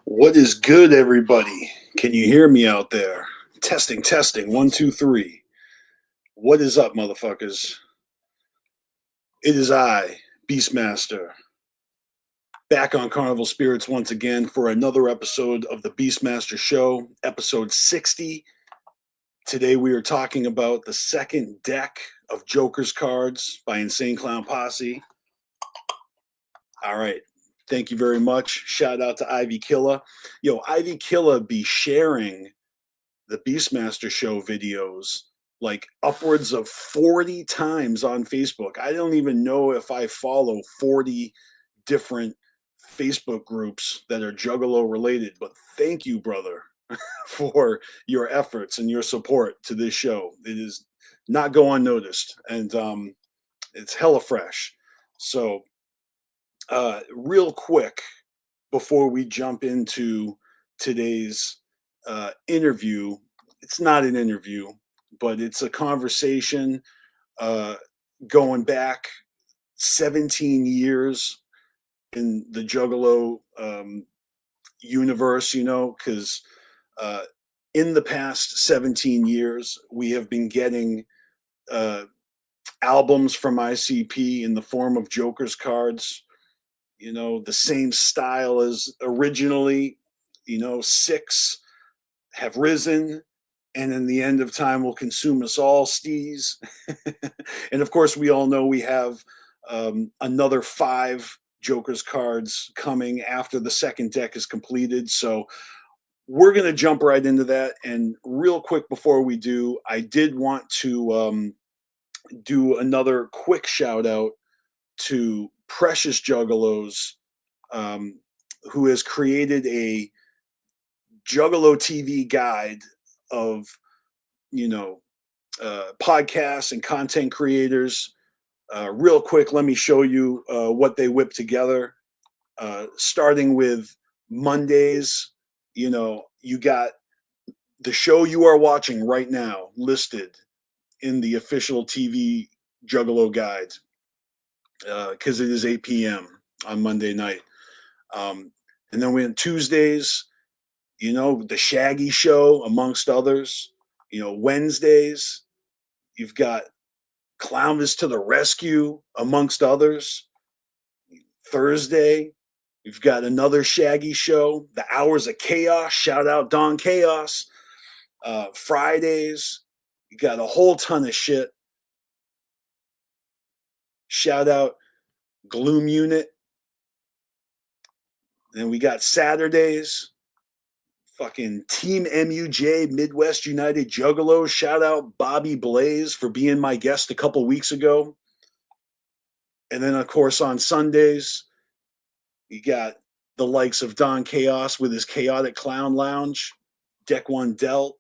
What is good, everybody? Can you hear me out there? Testing, testing. 1, 2, 3. What is up, motherfuckers? It is I, BeastMasteR, back on CarnivalSpirits once again for another episode of the BeastMasteR Show, episode 60. Today we are talking about the second deck of Joker's cards by Insane Clown Posse. All right. Thank you very much. Shout out to Ivy Killa. Yo, Ivy Killa be sharing the BeastMasteR Show videos like upwards of 40 times on Facebook. I don't even know if I follow 40 different Facebook groups that are Juggalo related, but thank you, brother, for your efforts and your support to this show. It is not go unnoticed, and it's hella fresh. So real quick, before we jump into today's interview, it's not an interview, but it's a conversation going back 17 years in the Juggalo universe, you know, because in the past 17 years, we have been getting albums from ICP in the form of Joker's cards. You know, the same style as originally. You know, 6 have risen, and in the end of time will consume us all, steez. And of course, we all know we have another 5 Joker's cards coming after the second deck is completed. So we're going to jump right into that. And real quick before we do, I did want to do another quick shout out to Precious Juggalos, who has created a Juggalo TV guide of, you know, podcasts and content creators. Real quick, let me show you what they whip together. Starting with Mondays, you know, you got the show you are watching right now listed in the official TV Juggalo guide, because it is 8 p.m. on Monday night. And then we on Tuesdays, you know, the Shaggy Show, amongst others. You know, Wednesdays, you've got Clownvis to the Rescue, amongst others. Thursday, you've got another Shaggy Show, The Hours of Chaos. Shout out Don Chaos. Fridays, you got a whole ton of shit. Shout out Gloom Unit. Then we got Saturdays, fucking Team MUJ, Midwest United Juggalos. Shout out Bobby Blaze for being my guest a couple weeks ago. And then, of course, on Sundays, you got the likes of Don Chaos with his Chaotic Clown Lounge, Deck One Dealt.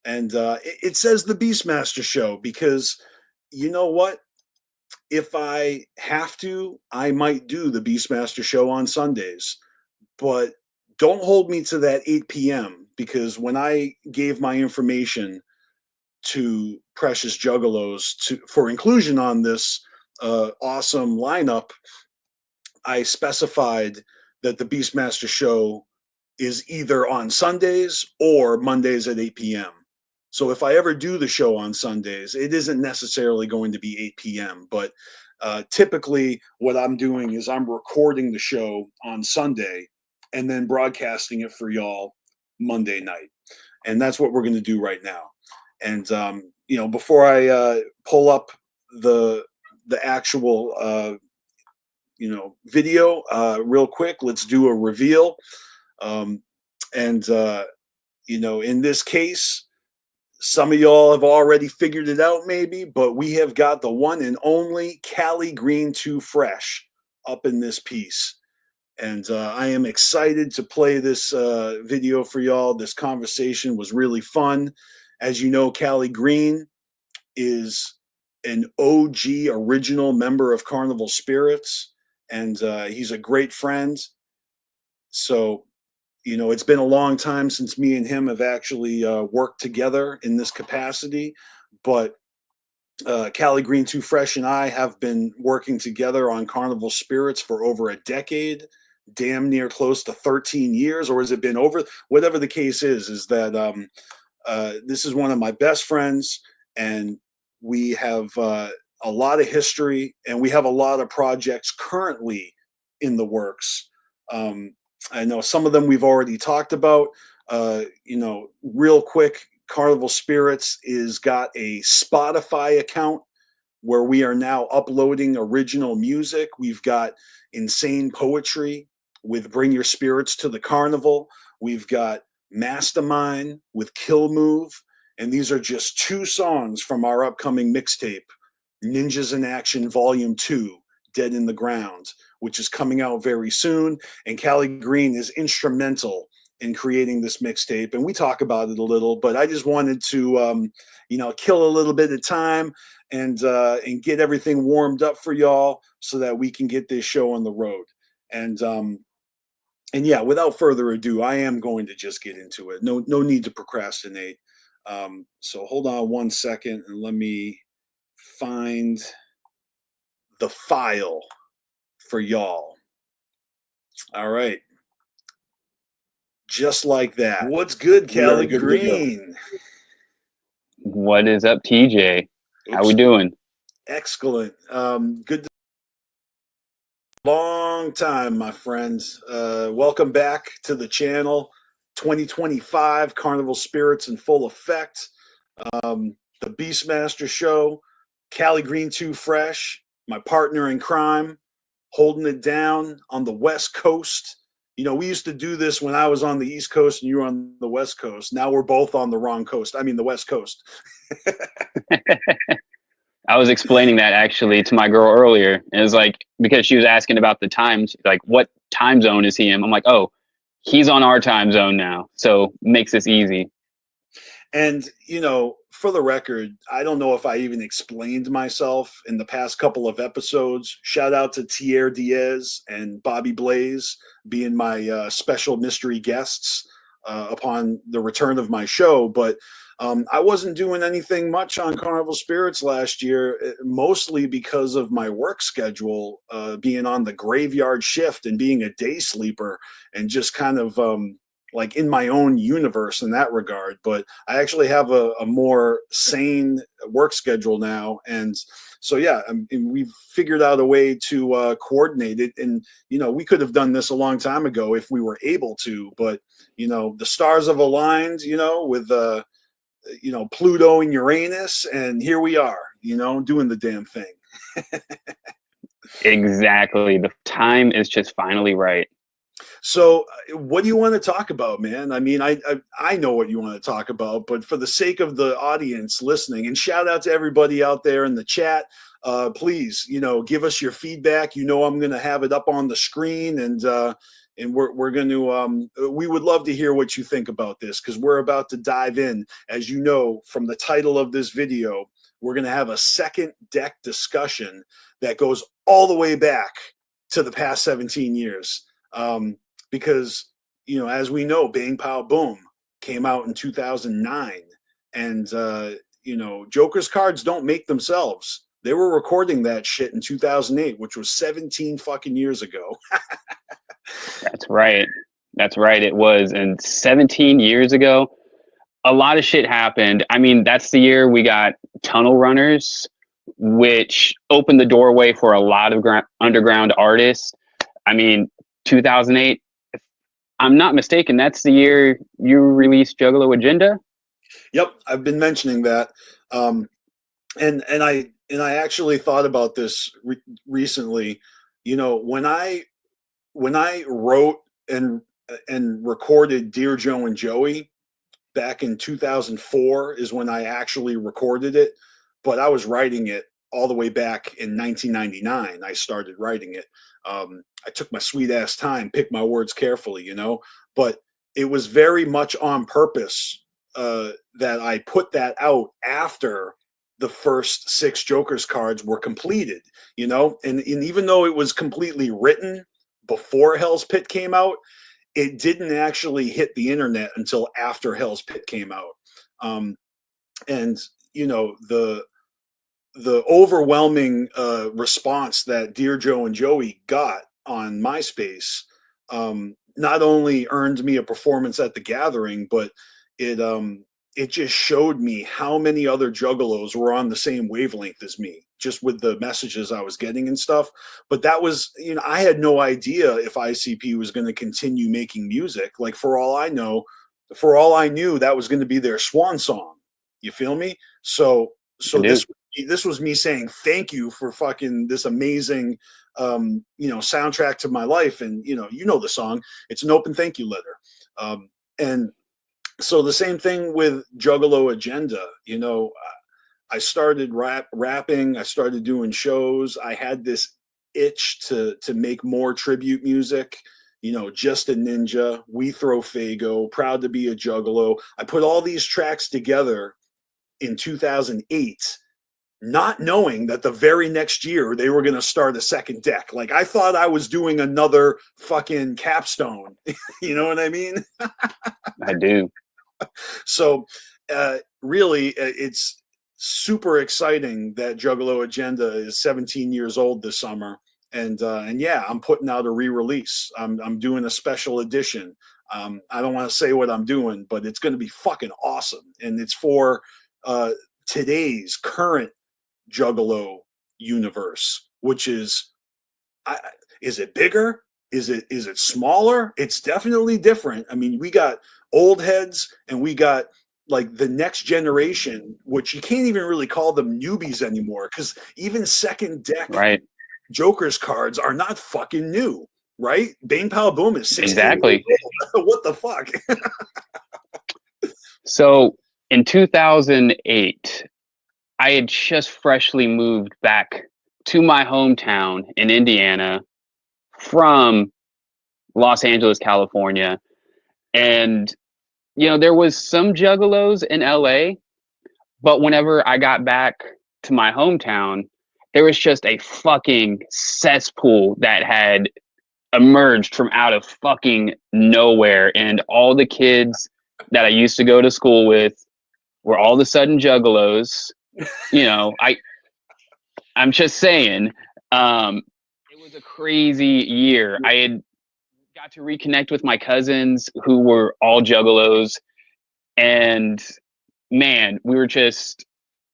And it says the BeastMasteR Show because, you know what? If I have to, I might do the BeastMasteR Show on Sundays. But don't hold me to that 8 p.m. because when I gave my information to Precious Juggalos for inclusion on this awesome lineup, I specified that the BeastMasteR Show is either on Sundays or Mondays at 8 p.m. So if I ever do the show on Sundays, it isn't necessarily going to be 8 p.m. But typically, what I'm doing is I'm recording the show on Sunday and then broadcasting it for y'all Monday night, and that's what we're going to do right now. And before I pull up the actual video real quick, let's do a reveal. And in this case, some of y'all have already figured it out, maybe, but we have got the one and only Caligreen 2 Fresh up in this piece. And I am excited to play this video for y'all. This conversation was really fun. As you know, Caligreen is an OG original member of CarnivalSpirits, and he's a great friend. So, it's been a long time since me and him have actually worked together in this capacity, but Caligreen 2 Fresh and I have been working together on CarnivalSpirits for over a decade, damn near close to 13 years, or has it been over? Whatever the case is that this is one of my best friends, and we have a lot of history, and we have a lot of projects currently in the works. I know some of them we've already talked about. Real quick, CarnivalSpirits is got a Spotify account where we are now uploading original music. We've got Insane Poetry with Bring Your Spirits to the Carnival. We've got Mastermind with Kill Move. And these are just 2 songs from our upcoming mixtape, Ninjas in Action Volume 2, Dead in the Ground, which is coming out very soon. And Caligreen is instrumental in creating this mixtape. And we talk about it a little, but I just wanted to, kill a little bit of time and get everything warmed up for y'all so that we can get this show on the road. And yeah, without further ado, I am going to just get into it. No need to procrastinate. So hold on one second and let me find the file for y'all. All right. Just like that. What's good, Caligreen? What is up, TJ? How we doing? Excellent. Good to long time, my friends. Welcome back to the channel. 2025 CarnivalSpirits in full effect. The BeastMasteR show, Caligreen 2 Fresh, my partner in crime, holding it down on the West Coast. We used to do this when I was on the East Coast and you were on the West Coast. Now we're both on the wrong coast. I mean, the West Coast. I was explaining that actually to my girl earlier. And it was like, because she was asking about the times, like, what time zone is he in? I'm like, oh, he's on our time zone now. So makes this easy. And, for the record, I don't know if I even explained myself in the past couple of episodes. Shout out to Tier Diaz and Bobby Blaze being my special mystery guests upon the return of my show. But I wasn't doing anything much on CarnivalSpirits last year, mostly because of my work schedule, being on the graveyard shift and being a day sleeper and just kind of like in my own universe in that regard. But I actually have a more sane work schedule now. And so, yeah, we've figured out a way to coordinate it. And, we could have done this a long time ago if we were able to, but, the stars have aligned, with, Pluto and Uranus. And here we are, doing the damn thing. Exactly. The time is just finally right. So what do you want to talk about, man? I mean, I know what you want to talk about, but for the sake of the audience listening, and shout out to everybody out there in the chat, please, give us your feedback. I'm going to have it up on the screen, and we're going to, we would love to hear what you think about this, because we're about to dive in. As you know, from the title of this video, we're going to have a second deck discussion that goes all the way back to the past 17 years. Because, as we know, Bang Pow Boom came out in 2009, and, Joker's cards don't make themselves. They were recording that shit in 2008, which was 17 fucking years ago. That's right. That's right. It was. And 17 years ago, a lot of shit happened. I mean, that's the year we got Tunnel Runners, which opened the doorway for a lot of underground artists. I mean, 2008, if I'm not mistaken, that's the year you released Juggalo Agenda. Yep, I've been mentioning that, and I actually thought about this recently. You know, when I wrote and recorded Dear Joe and Joey back in 2004 is when I actually recorded it, but I was writing it all the way back in 1999. I started writing it. I took my sweet ass time, picked my words carefully, you know, but it was very much on purpose that I put that out after the first 6 Joker's cards were completed, you know, and even though it was completely written before Hell's Pit came out, it didn't actually hit the internet until after Hell's Pit came out. And you know, the overwhelming response that Dear Joe and Joey got on MySpace not only earned me a performance at the gathering, but it just showed me how many other juggalos were on the same wavelength as me, just with the messages I was getting and stuff. But that was, you know, I had no idea if ICP was going to continue making music. Like, for all I know, for all I knew, that was going to be their swan song. You feel me? So this was me saying thank you for fucking this amazing you know, soundtrack to my life. And you know the song, it's an open thank you letter. And so the same thing with Juggalo Agenda. You know, I started rapping, I started doing shows. I had this itch to make more tribute music. You know, Just a Ninja, We Throw Fago, Proud to Be a Juggalo. I put all these tracks together in 2008, not knowing that the very next year they were going to start a second deck. Like, I thought I was doing another fucking capstone. You know what I mean? I do. So really, it's super exciting that Juggalo Agenda is 17 years old this summer. And yeah, I'm putting out a re-release. I'm doing a special edition. I don't want to say what I'm doing, but it's going to be fucking awesome. And it's for today's current Juggalo universe, which is it bigger? Is it smaller? It's definitely different. I mean, we got old heads and we got like the next generation, which you can't even really call them newbies anymore, because even second deck Joker's cards are not fucking new, right? Bang Pow Boom is 16 exactly. What the fuck? So in 2008, I had just freshly moved back to my hometown in Indiana from Los Angeles, California. And, you know, there was some juggalos in LA, but whenever I got back to my hometown, there was just a fucking cesspool that had emerged from out of fucking nowhere. And all the kids that I used to go to school with were all of a sudden juggalos. You know, I'm just saying, it was a crazy year. I had got to reconnect with my cousins who were all juggalos, and man, we were just,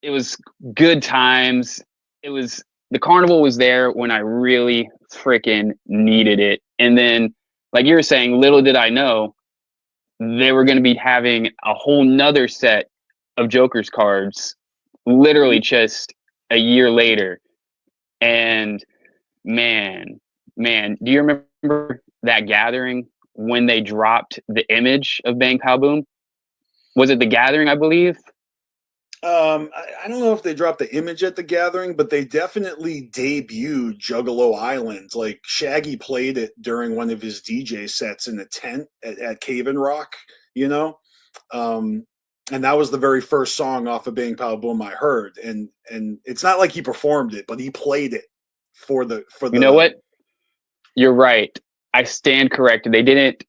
it was good times. It was, the carnival was there when I really freaking needed it. And then, like you were saying, little did I know they were going to be having a whole nother set of Joker's cards literally just a year later. And man, do you remember that gathering when they dropped the image of Bang Pow Boom? Was it the gathering, I believe? I don't know if they dropped the image at the gathering, but they definitely debuted Juggalo Island. Like, Shaggy played it during one of his DJ sets in a tent at Cave and Rock, you know? And that was the very first song off of Bang Pow Boom I heard. And it's not like he performed it, but he played it for the. You know what? You're right. I stand corrected. They didn't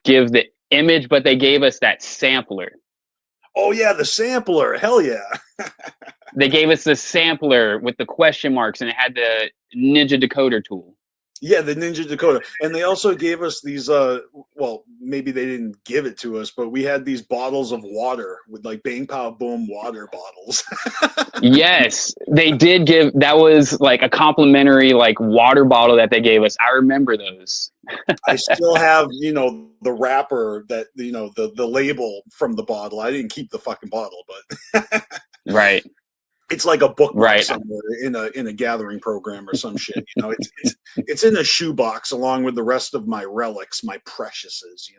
give the image, but they gave us that sampler. Oh yeah, the sampler. Hell yeah. They gave us the sampler with the question marks, and it had the Ninja decoder tool. Yeah, the Ninja Dakota. And they also gave us these well, maybe they didn't give it to us, but we had these bottles of water with like Bang Pow Boom water bottles. Yes, they did give, that was like a complimentary like water bottle that they gave us. I remember those. I still have, the wrapper that, the label from the bottle. I didn't keep the fucking bottle, but Right. it's like a bookmark Right. somewhere in a gathering program or some shit. It's in a shoebox along with the rest of my relics, my preciouses.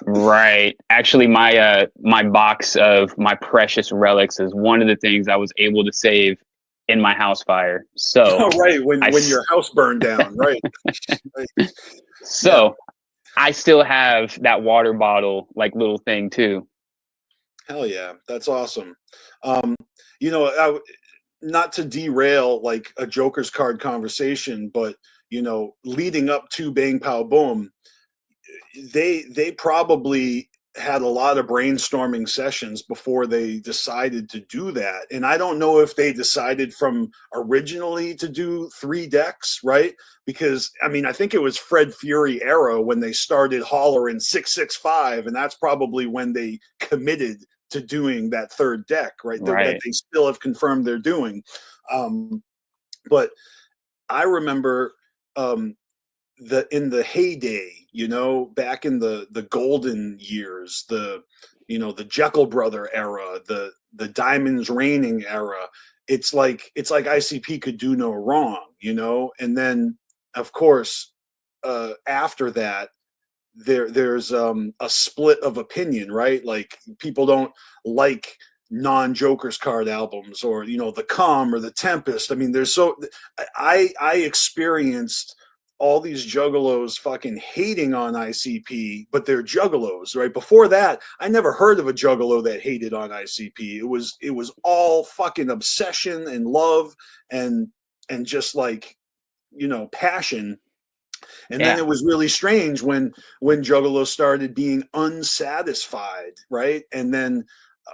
Right. Actually, my box of my precious relics is one of the things I was able to save in my house fire. So Right, I when your house burned down, right. Right. Yeah. so I still have that water bottle like little thing too. Hell yeah, that's awesome. Um, not to derail like a Joker's card conversation, but leading up to Bang Pow Boom, they probably had a lot of brainstorming sessions before they decided to do that. And I don't know if they decided from originally to do 3 decks, right? Because I mean, I think it was Fred Fury era when they started hollering 665, and that's probably when they committed to doing that 3rd deck, right? That Right. they still have confirmed they're doing. But I remember in the heyday, back in the golden years, the Jekyll brother era, the diamonds raining era. It's like ICP could do no wrong, and then of course after that there's a split of opinion, right? Like people don't like non-Joker's card albums, or the Calm or the Tempest. I mean, I experienced all these juggalos fucking hating on ICP, but they're juggalos, right? Before that, I never heard of a juggalo that hated on ICP. It was all fucking obsession and love and just like passion. And then Yeah. it was really strange when Juggalo started being unsatisfied, right? And then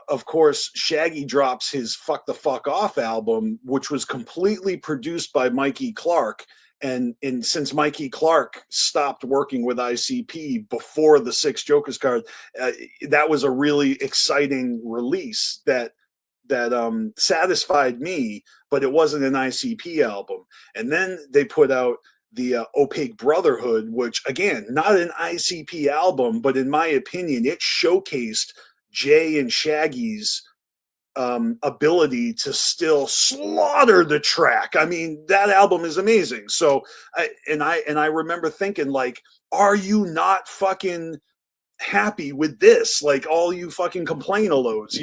of course Shaggy drops his Fuck the Fuck Off album, which was completely produced by Mikey Clark. And since Mikey Clark stopped working with ICP before the 6 Jokers card, that was a really exciting release that satisfied me, but it wasn't an ICP album. And then they put out the Opaque Brotherhood, which again, not an ICP album, but in my opinion, it showcased Jay and Shaggy's ability to still slaughter the track. I mean, that album is amazing. So I remember thinking, like, are you not fucking happy with this? Like, all you fucking complain-a-loads,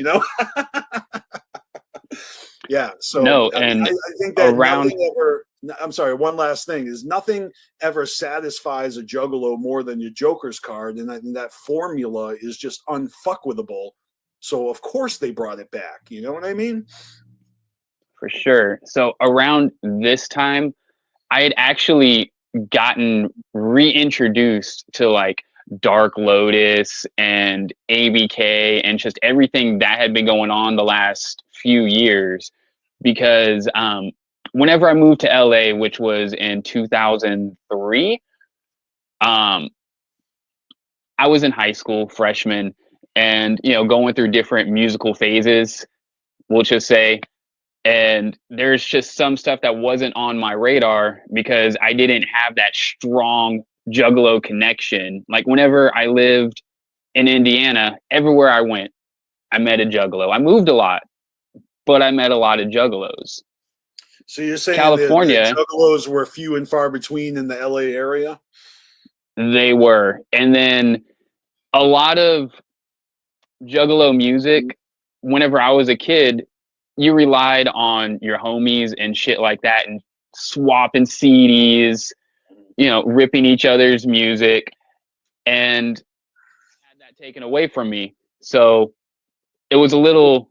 Yeah. So No, and I think that around nothing ever. I'm sorry. One last thing is nothing ever satisfies a juggalo more than your Joker's card, and that formula is just unfuckwithable. So of course they brought it back. You know what I mean? for sure. So around this time, I had actually gotten reintroduced to like Dark Lotus and ABK and just everything that had been going on the last few years because whenever I moved to LA, which was in 2003, um, I was in high school, freshman, and going through different musical phases, we'll just say. And there's just some stuff that wasn't on my radar because I didn't have that strong juggalo connection. Like whenever I lived in Indiana, everywhere I went, I met a juggalo. I moved a lot, but I met a lot of juggalos. So you're saying the California, juggalos were few and far between in the LA area? they were. And then a lot of juggalo music, whenever I was a kid, you relied on your homies and shit like that and swapping CDs, ripping each other's music, and had that taken away from me. So it was a little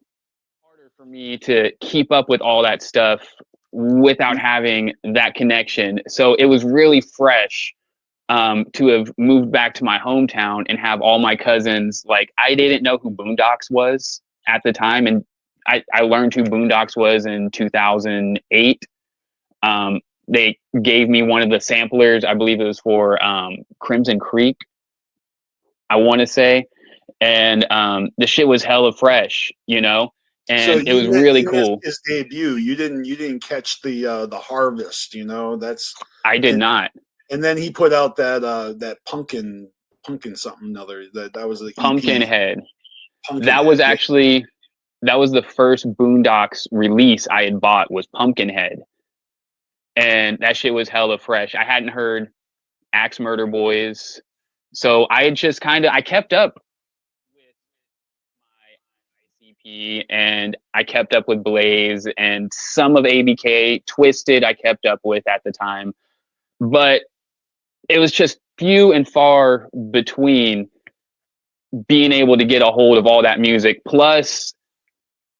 harder for me to keep up with all that stuff without having that connection. So it was really fresh to have moved back to my hometown and have all my cousins. Like, I didn't know who Boondocks was at the time, and I learned who Boondocks was in 2008. they gave me one of the samplers. I believe it was for Crimson Creek, I want to say. And the shit was hella fresh, you know, So and it was really you missed cool. his debut. You didn't catch the harvest. You know that's I did and not. and then he put out that pumpkin something another that was the EP. Pumpkinhead. That Pumpkinhead. was actually that was the first Boondocks release I had bought was Pumpkinhead, and that shit was hella fresh. I hadn't heard Axe Murder Boys, so I had just kind of I kept up with my ICP and I kept up with Blaze and some of ABK. Twisted I kept up with at the time, but it was just few and far between being able to get a hold of all that music. Plus,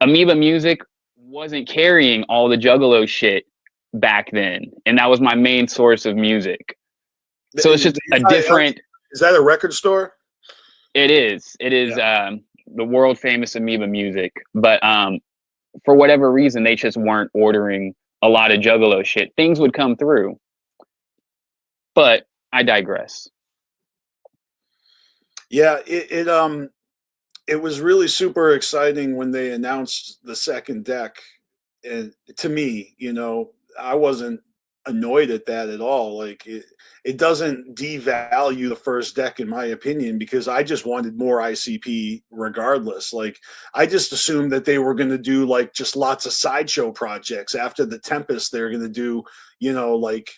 Amoeba Music wasn't carrying all the Juggalo shit back then, and that was my main source of music. So it's just a different. Is that a record store? It is. It is the world famous Amoeba Music, but for whatever reason, they just weren't ordering a lot of Juggalo shit. Things would come through, but I digress. Yeah, it was really super exciting when they announced the second deck, and to me, you know, I wasn't annoyed at that at all. Like it doesn't devalue the first deck in my opinion because I just wanted more ICP regardless. Like I just assumed that they were going to do like just lots of sideshow projects after the Tempest. They're going to do, you know, like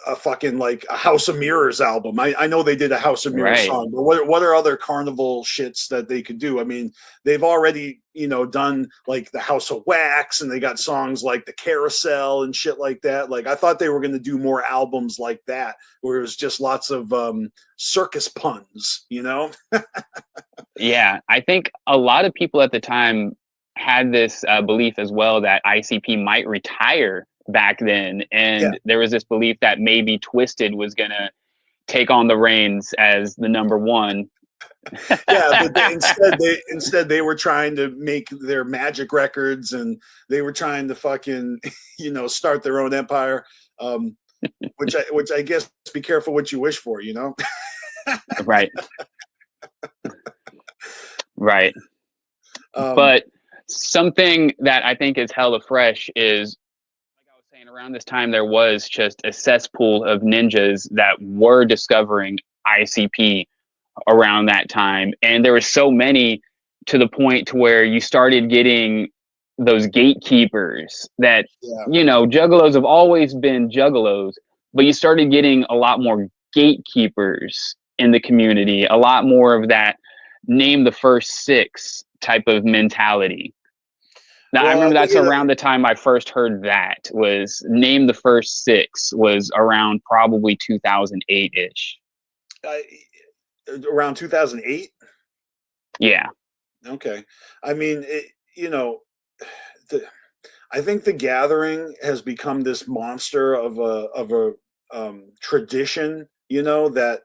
a fucking like a House of Mirrors album. I know they did a House of Mirrors Right. song, but what are other Carnival shits that they could do? I mean, they've already, you know, done like the House of Wax and they got songs like the Carousel and shit like that. Like I thought they were going to do more albums like that where it was just lots of circus puns, you know? Yeah, I think a lot of people at the time had this belief as well that ICP might retire back then, Yeah. and there was this belief that maybe Twisted was gonna take on the reins as the number one. Yeah, but instead they were trying to make their magic records and they were trying to fucking, you know, start their own empire. Which I guess be careful what you wish for, you know. Right. Right. But something that I think is hella fresh is, like I was saying, around this time there was just a cesspool of ninjas that were discovering ICP around that time, and there were so many to the point to where you started getting those gatekeepers that you know juggalos have always been juggalos, but you started getting a lot more gatekeepers in the community, a lot more of that name the first six type of mentality. Now I Well, remember that's around the time I first heard that was name the first six was around probably 2008-ish. Around 2008. Yeah. Okay, I mean, you know, I think the Gathering has become this monster of a tradition. You know that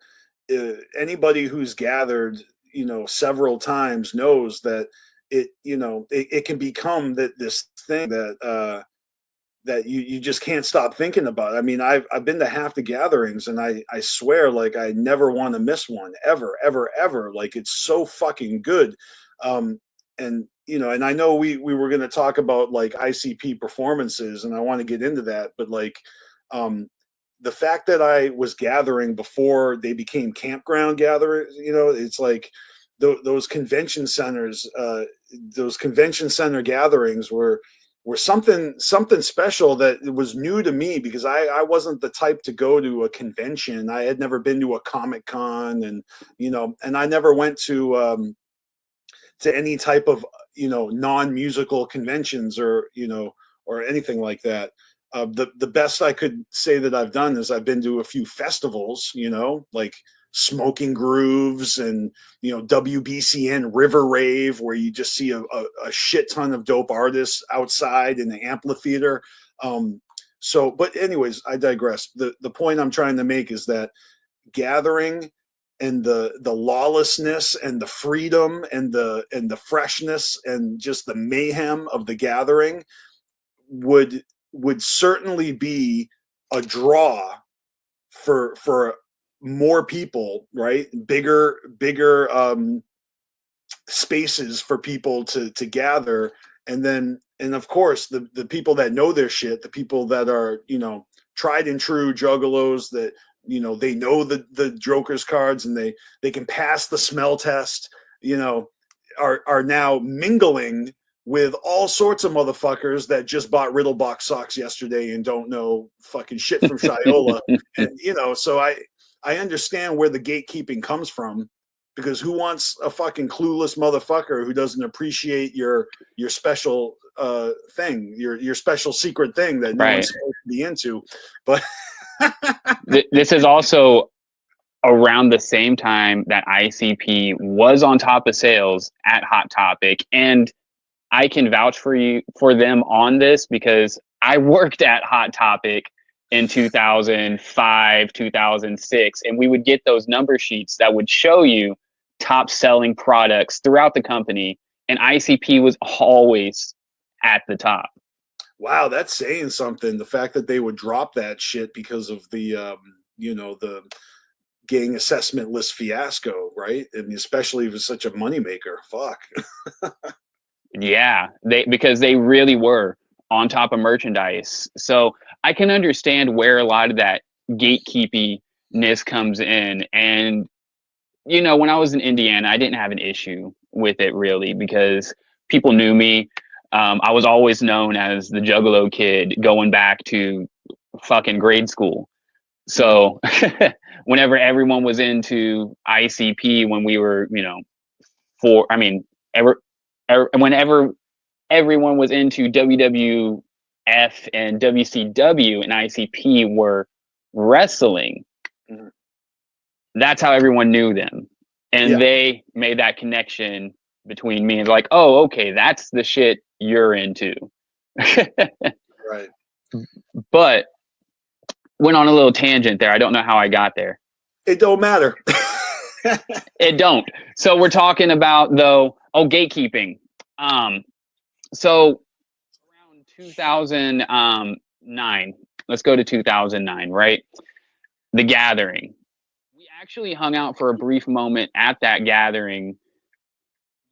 anybody who's gathered, you know, several times knows that it can become this thing that you just can't stop thinking about. I mean, I've been to half the gatherings and I swear like I never want to miss one ever, ever, ever. Like it's so fucking good. And you know, and I know we were going to talk about like ICP performances and I want to get into that, but like the fact that I was gathering before they became campground gatherers, you know, it's like those convention centers, those convention center gatherings were something special that was new to me because I wasn't the type to go to a convention. I had never been to a Comic Con, and you know, and I never went to any type of, you know, non-musical conventions or, you know, or anything like that. The best I could say that I've done is I've been to a few festivals, you know, like Smoking Grooves and, you know, WBCN River Rave, where you just see a shit ton of dope artists outside in the amphitheater. So, but anyways, I digress. The point I'm trying to make is that gathering and the lawlessness and the freedom and the freshness and just the mayhem of the gathering would certainly be a draw for more people, right? Bigger spaces for people to gather, and of course the people that know their shit, the people that are, you know, tried and true juggalos, that, you know, they know the Joker's cards, and they can pass the smell test, you know, are now mingling with all sorts of motherfuckers that just bought Riddlebox socks yesterday and don't know fucking shit from Shiola. And, you know, so I understand where the gatekeeping comes from, because who wants a fucking clueless motherfucker who doesn't appreciate your special thing, your special secret thing that no Right. one's supposed to be into. But This is also around the same time that ICP was on top of sales at Hot Topic, and I can vouch for them on this because I worked at Hot Topic in 2005, 2006, and we would get those number sheets that would show you top selling products throughout the company, and ICP was always at the top. wow, that's saying something. The fact that they would drop that shit because of the you know, the gang assessment list fiasco, right? I mean, especially if it's such a moneymaker. Fuck. Yeah, because they really were on top of merchandise. So I can understand where a lot of that gatekeepiness comes in. And, you know, when I was in Indiana, I didn't have an issue with it really because people knew me. I was always known as the Juggalo kid going back to fucking grade school. So whenever everyone was into ICP, when we were, you know, whenever everyone was into WWF and WCW and ICP were wrestling, that's how everyone knew them. And they made that connection between me and like, oh, okay, that's the shit you're into. Right. But went on a little tangent there. I don't know how I got there. It don't matter. It don't. So we're talking about though, gatekeeping. So around 2009, let's go to 2009, right? The Gathering. We actually hung out for a brief moment at that gathering.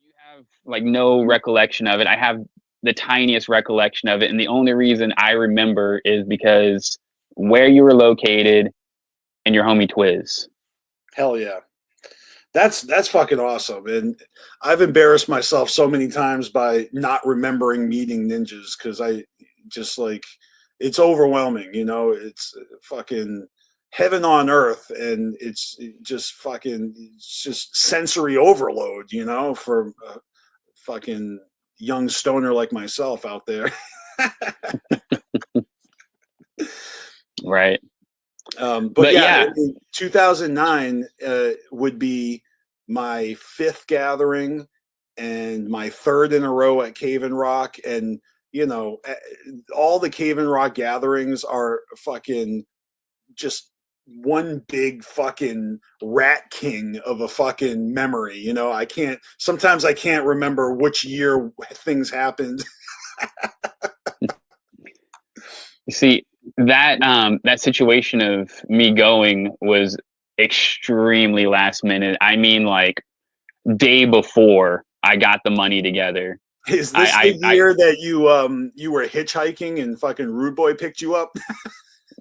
You have like no recollection of it. I have the tiniest recollection of it. And the only reason I remember is because where you were located and your homie Twiz. Hell yeah. That's fucking awesome. And I've embarrassed myself so many times by not remembering meeting ninjas, because I just like, it's overwhelming, you know, it's fucking heaven on earth, and it's just fucking, it's just sensory overload, you know, for a fucking young stoner like myself out there. Right. But yeah, 2009 would be my 5th gathering and my 3rd in a row at Cave and Rock. And, you know, all the Cave and Rock gatherings are fucking just one big fucking rat king of a fucking memory. You know, sometimes I can't remember which year things happened. You see, that situation of me going was extremely last minute. I mean, like day before I got the money together. Is this the year that you were hitchhiking and fucking Rude Boy picked you up?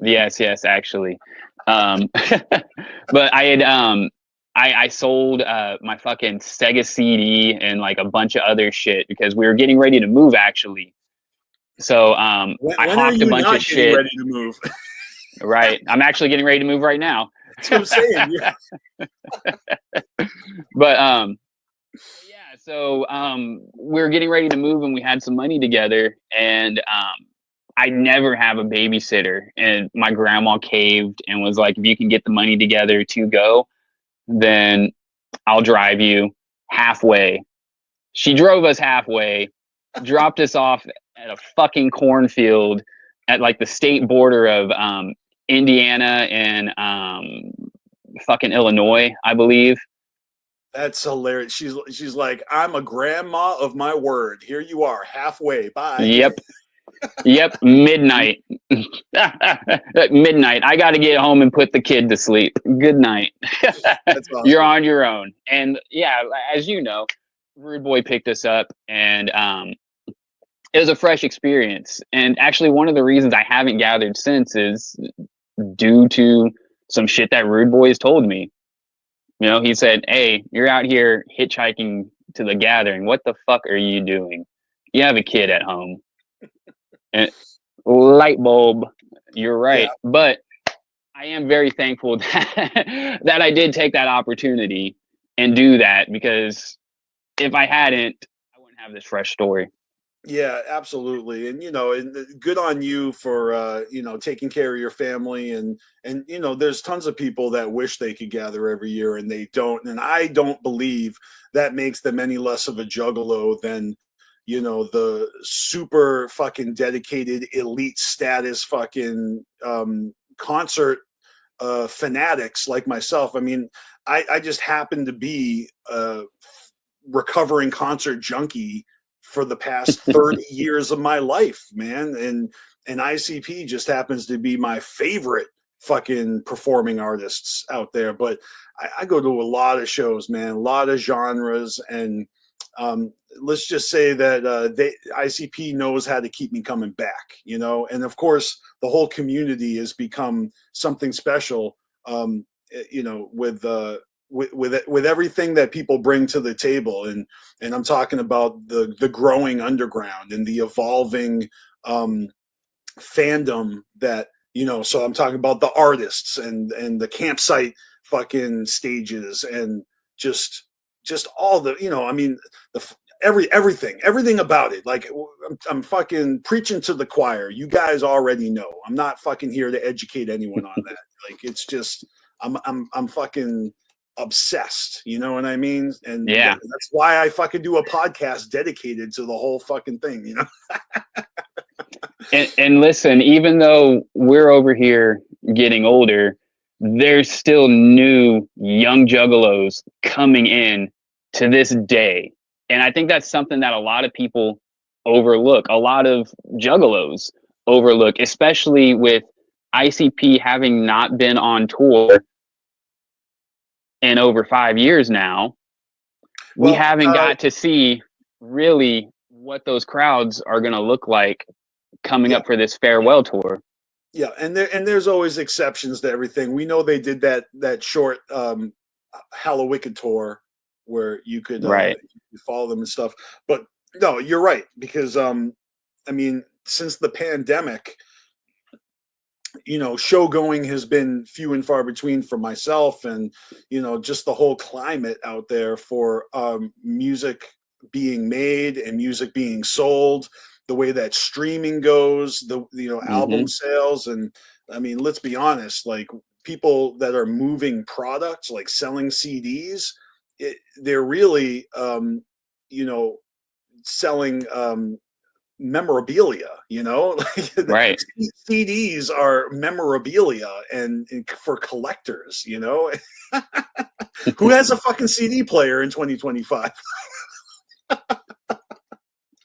Yes, actually. But I had I sold my fucking Sega CD and like a bunch of other shit because we were getting ready to move actually. So I hopped a bunch of shit. Ready to move? Right. I'm actually getting ready to move right now. That's what I'm saying. Yeah. But yeah, so we were getting ready to move and we had some money together, and I never have a babysitter, and my grandma caved and was like, if you can get the money together to go, then I'll drive you halfway. She drove us halfway, dropped us off at a fucking cornfield at like the state border of Indiana and fucking Illinois, I believe. That's hilarious. She's like, I'm a grandma of my word. Here you are, halfway. Bye. Yep. Yep, midnight. Midnight. I got to get home and put the kid to sleep. Good night. That's You're awesome. on your own. And yeah, as you know, Rude Boy picked us up, and it was a fresh experience. And actually, one of the reasons I haven't gathered since is due to some shit that Rude Boy has told me. You know, he said, "Hey, you're out here hitchhiking to the gathering. What the fuck are you doing? You have a kid at home." And light bulb, you're Yeah. right. But I am very thankful that, that I did take that opportunity and do that, because if I hadn't, I wouldn't have this fresh story. Yeah, absolutely. And good on you for taking care of your family, and there's tons of people that wish they could gather every year and they don't. And I don't believe that makes them any less of a juggalo than the super fucking dedicated elite status fucking concert fanatics like myself. I mean, I just happen to be a recovering concert junkie for the past 30 years of my life, man. And ICP just happens to be my favorite fucking performing artists out there. But I go to a lot of shows, man, a lot of genres, and let's just say that ICP knows how to keep me coming back, and of course the whole community has become something special, with everything that people bring to the table, and I'm talking about the growing underground and the evolving fandom that so I'm talking about the artists and the campsite fucking stages, and just all the I mean the everything about it. Like, I'm fucking preaching to the choir. You guys already know. I'm not fucking here to educate anyone on that. Like, it's just I'm fucking obsessed. You know what I mean? And Yeah. that's why I fucking do a podcast dedicated to the whole fucking thing. And listen, even though we're over here getting older, there's still new young juggalos coming in to this day. And I think that's something that a lot of people overlook. A lot of juggalos overlook, especially with ICP having not been on tour in over 5 years now. We Well, haven't got to see really what those crowds are going to look like coming yeah. up for this farewell tour. Yeah, and there's always exceptions to everything. We know they did that short Hallowicked tour where you could Right. follow them and stuff. But no, you're right, because I mean, since the pandemic, show going has been few and far between for myself, and just the whole climate out there for music being made and music being sold, the way that streaming goes, the album sales. And I mean, let's be honest, like, people that are moving products, like selling CDs, they're really selling memorabilia. Right. CDs are memorabilia, and for collectors. Who has a fucking CD player in 2025?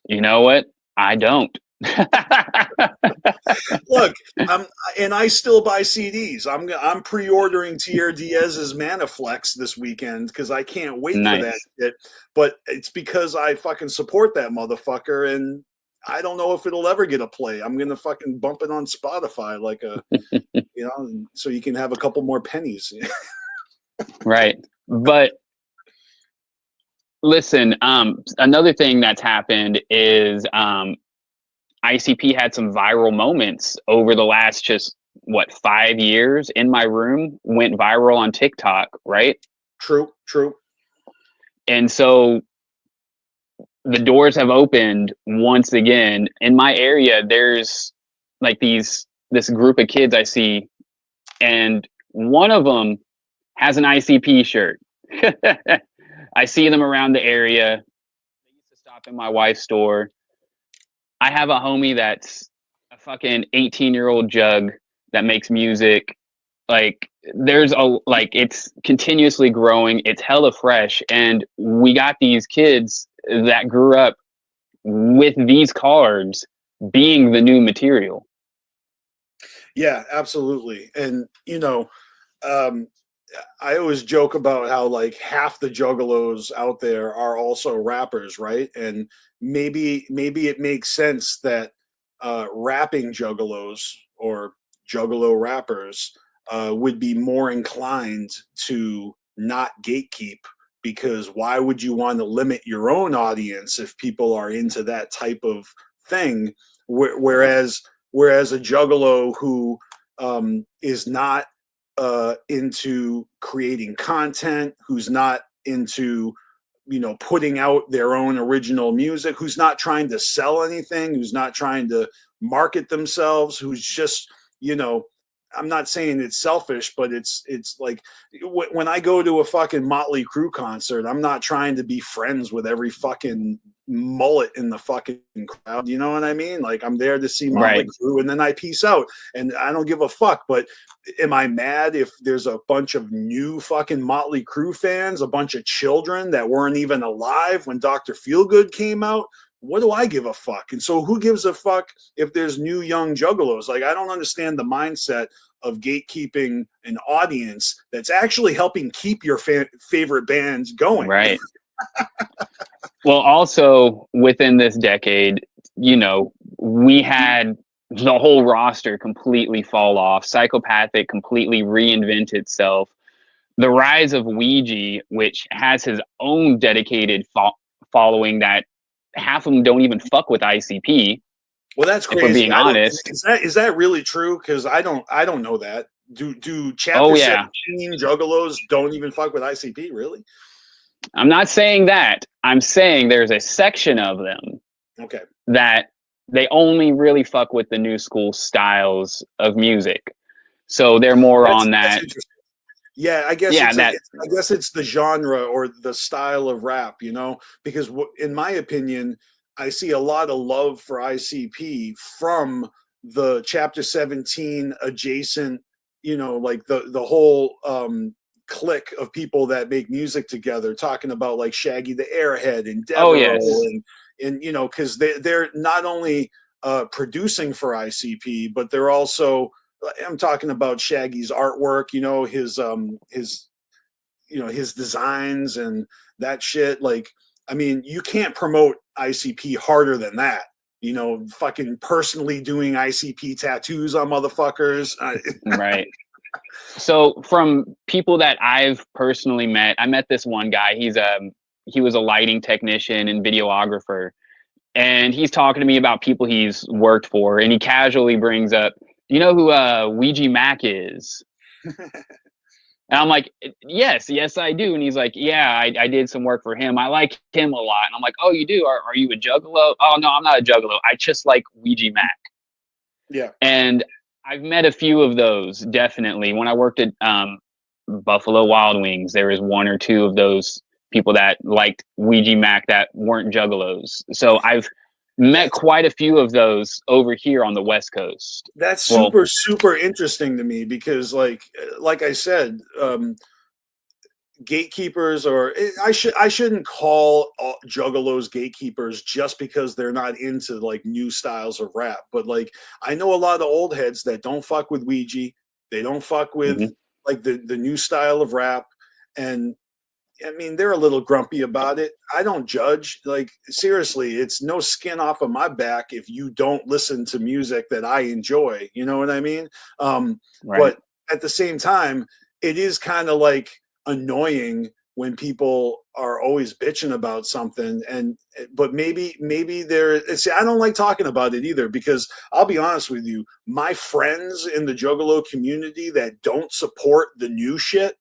You know what? I don't. Look, and I still buy CDs. I'm pre-ordering Tier Diaz's Manaflex this weekend because I can't wait for that Nice. shit. But it's because I fucking support that motherfucker, and I don't know if it'll ever get a play. I'm gonna fucking bump it on Spotify, like so you can have a couple more pennies. Right. But listen, another thing that's happened is ICP had some viral moments over the last 5 years. In My Room went viral on TikTok, right? True. And so the doors have opened once again. In my area, there's like this group of kids I see, and one of them has an ICP shirt. I see them around the area. They used to stop in my wife's store. I have a homie that's a fucking 18-year-old jug that makes music. Like, it's continuously growing. It's hella fresh. And we got these kids that grew up with these cards being the new material. Yeah, absolutely. And um, I always joke about how like half the juggalos out there are also rappers, right? And maybe it makes sense that rapping juggalos or juggalo rappers would be more inclined to not gatekeep, because why would you want to limit your own audience if people are into that type of thing? Whereas a juggalo who is not into creating content, who's not into putting out their own original music, who's not trying to sell anything, who's not trying to market themselves, who's just I'm not saying it's selfish, but it's like when I go to a fucking Motley Crue concert, I'm not trying to be friends with every fucking mullet in the fucking crowd. You know what I mean? Like, I'm there to see Motley Crue and then I peace out, and I don't give a fuck. But am I mad if there's a bunch of new fucking Motley Crue fans, a bunch of children that weren't even alive when Dr. Feelgood came out? What do I give a fuck? And so who gives a fuck if there's new young juggalos? Like, I don't understand the mindset of gatekeeping an audience that's actually helping keep your favorite bands going. Right. Well, also within this decade, we had the whole roster completely fall off. Psychopathic completely reinvent itself. The rise of Ouija, which has his own dedicated following that half of them don't even fuck with ICP. Well, that's crazy. If we're being honest, is that really true? Because I don't know that. Do Chapter 17 juggalos don't even fuck with ICP? Really? I'm not saying that. I'm saying there's a section of them that they only really fuck with the new school styles of music. So they're more on that. Yeah, I guess I guess it's the genre or the style of rap, because in my opinion, I see a lot of love for ICP from the Chapter 17 adjacent, like the whole clique of people that make music together, talking about like Shaggy the Airhead and Devereaux and because they're not only producing for ICP, but they're also, I'm talking about Shaggy's artwork, his designs and that shit. Like, I mean, you can't promote ICP harder than that. Fucking personally doing ICP tattoos on motherfuckers. Right. So from people that I've personally met, I met this one guy. He was a lighting technician and videographer, and he's talking to me about people he's worked for, and he casually brings up, "You know who Ouija Mac is?" And I'm like, yes, I do. And he's like, yeah, I did some work for him. I like him a lot. And I'm like, oh, you do? Are you a juggalo? Oh, no, I'm not a juggalo. I just like Ouija Mac. Yeah. And I've met a few of those, definitely. When I worked at Buffalo Wild Wings, there was one or two of those people that liked Ouija Mac that weren't juggalos. So I've met quite a few of those over here on the West Coast. That's super interesting to me, because like I said, gatekeepers, or I shouldn't call juggalos gatekeepers just because they're not into like new styles of rap. But like, I know a lot of old heads that don't fuck with Ouija. They don't fuck with like the new style of rap. And I mean, they're a little grumpy about it. I don't judge. Like, seriously, it's no skin off of my back if you don't listen to music that I enjoy. You know what I mean? But at the same time, it is kind of like annoying when people are always bitching about something. But maybe see, I don't like talking about it either, because I'll be honest with you, my friends in the juggalo community that don't support the new shit,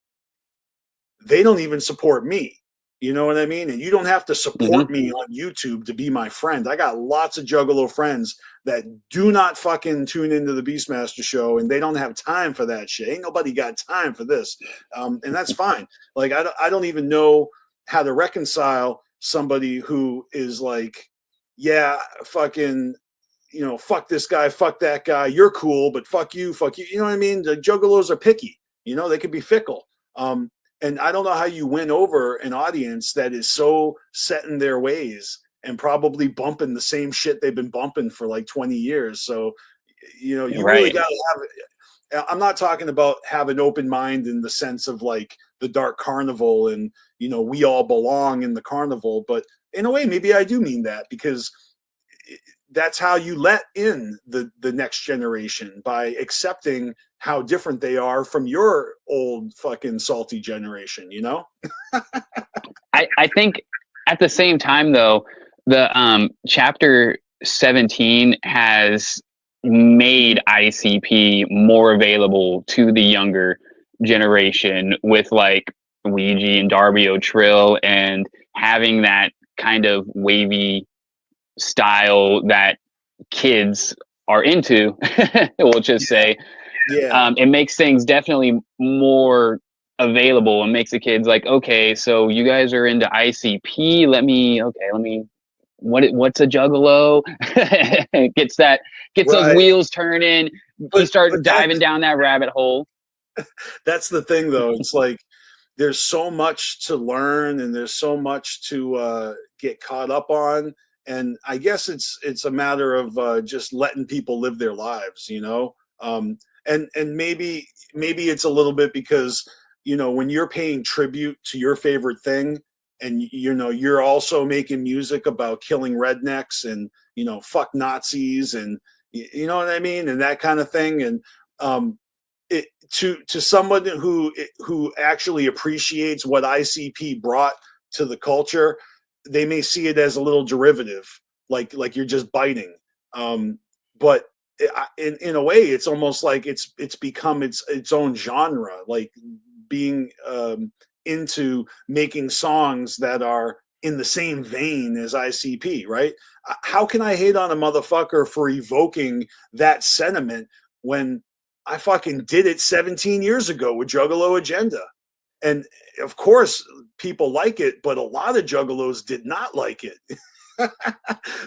they don't even support me. You know what I mean? And you don't have to support me on YouTube to be my friend. I got lots of juggalo friends that do not fucking tune into the BeastMasteR show, and they don't have time for that shit. Ain't nobody got time for this. And that's fine. Like, I don't even know how to reconcile somebody who is like, yeah, fucking, fuck this guy, fuck that guy. You're cool, but fuck you. You know what I mean? The juggalos are picky. They could be fickle. And I don't know how you win over an audience that is so set in their ways and probably bumping the same shit they've been bumping for like 20 years. So, you know, you really Right. got to have, I'm not talking about have an open mind in the sense of like the Dark Carnival and, you know, we all belong in the carnival, but in a way, maybe I do mean that, because that's how you let in the next generation, by accepting how different they are from your old fucking salty generation, you know? I think at the same time though, the chapter 17 has made ICP more available to the younger generation with like Ouija and Darby O'Trill, and having that kind of wavy style that kids are into. We'll just say Yeah. it makes things definitely more available and makes the kids like, okay, so you guys are into ICP. Let me what's a juggalo? Gets those Right. wheels turning. You But start diving down that rabbit hole. that's the thing though. It's like there's so much to learn and there's so much to get caught up on. And I guess it's a matter of just letting people live their lives, you know. And maybe it's a little bit because, you know, when you're paying tribute to your favorite thing, and you know you're also making music about killing rednecks and, you know, fuck Nazis and you know what I mean, and that kind of thing. And it, to someone who actually appreciates what ICP brought to the culture, they may see it as a little derivative, like you're just biting. But in a way, it's almost like it's become its own genre, like being into making songs that are in the same vein as ICP, right? How can I hate on a motherfucker for evoking that sentiment when I fucking did it 17 years ago with Juggalo Agenda? And of course, people like it, but a lot of juggalos did not like it.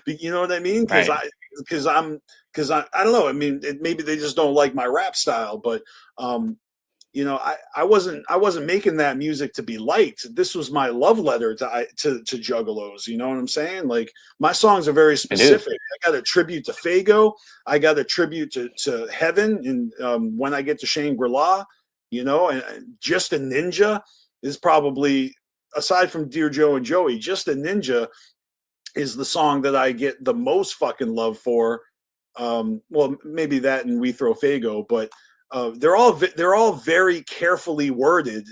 You know what I mean? Because Right. I don't know. I mean, maybe they just don't like my rap style, but you know, I wasn't making that music to be liked. This was my love letter to juggalos. You know what I'm saying? Like my songs are very I do. specific. I got a tribute to Fago. I got a tribute to Heaven, and when I get to Shangri-La, you know, and Just a Ninja is probably, aside from Dear Joe and Joey, Just a Ninja is the song that I get the most fucking love for. Well, maybe that and We Throw Fago, but they're all very carefully worded,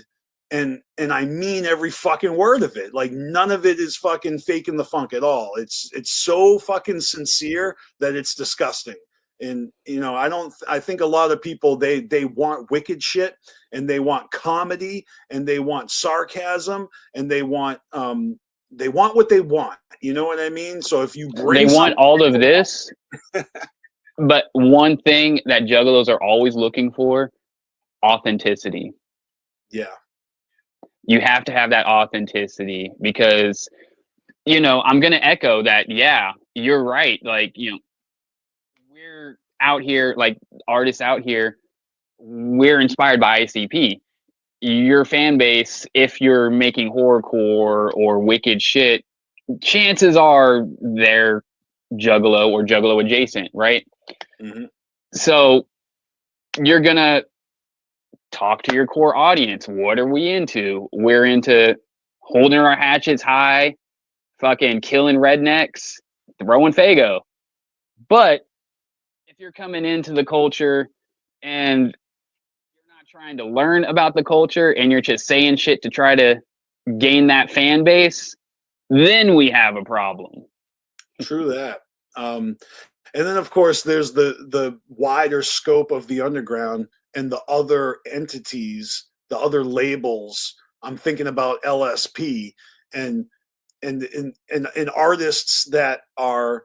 and I mean every fucking word of it. Like none of it is fucking faking the funk at all. It's so fucking sincere that it's disgusting. And you know, I think a lot of people they want wicked shit, and they want comedy, and they want sarcasm, and they want what they want. You know what I mean? So if you They bring want something, all of this, but one thing that juggalos are always looking for: authenticity. yeah, You have to have that authenticity because, you know, I'm going to echo that. Yeah, you're right. Like, you know, we're out here, like artists out here, we're inspired by ICP. Your fan base, if you're making horrorcore or wicked shit, chances are they're juggalo or juggalo adjacent, right? mm-hmm. So you're going to talk to your core audience. What are we into? We're into holding our hatchets high, fucking killing rednecks, throwing Fago. But if you're coming into the culture and you're not trying to learn about the culture and you're just saying shit to try to gain that fan base, then we have a problem. True that. And then of course there's the wider scope of the underground and the other entities, the other labels. I'm thinking about LSP and and artists that are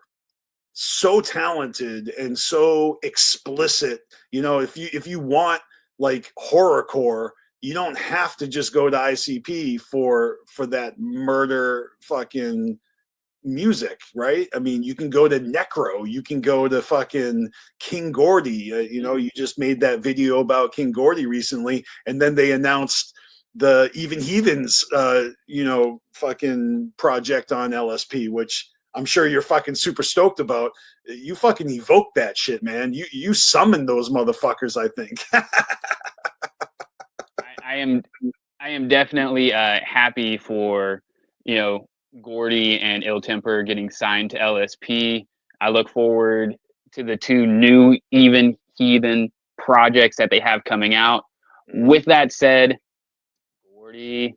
so talented and so explicit. You know, if you want like horrorcore, you don't have to just go to ICP for that murder fucking music, right? I mean, you can go to Necro, you can go to fucking King Gordy. You know, you just made that video about King Gordy recently, and then they announced the Even Heathens, you know, fucking project on LSP, which I'm sure you're fucking super stoked about. You fucking evoked that shit, man. You summoned those motherfuckers, I think. I am definitely happy for, you know, Gordy and Ill Temper getting signed to LSP. I look forward to the 2 new Even Heathen projects that they have coming out. With that said, Gordy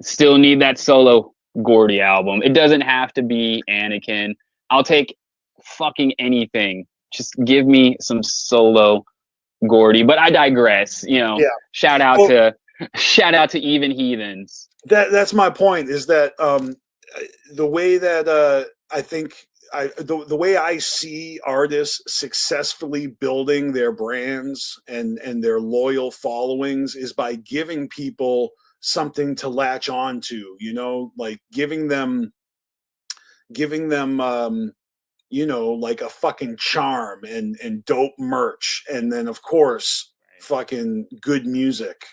still need that solo Gordy album. It doesn't have to be Anakin. I'll take fucking anything. Just give me some solo Gordy. But I digress. You know, Yeah. shout out to Even Heathens. That's my point. Is that the way that I think the way I see artists successfully building their brands and their loyal followings is by giving people something to latch on to, you know, like giving them you know, like a fucking charm and dope merch, and then of course fucking good music,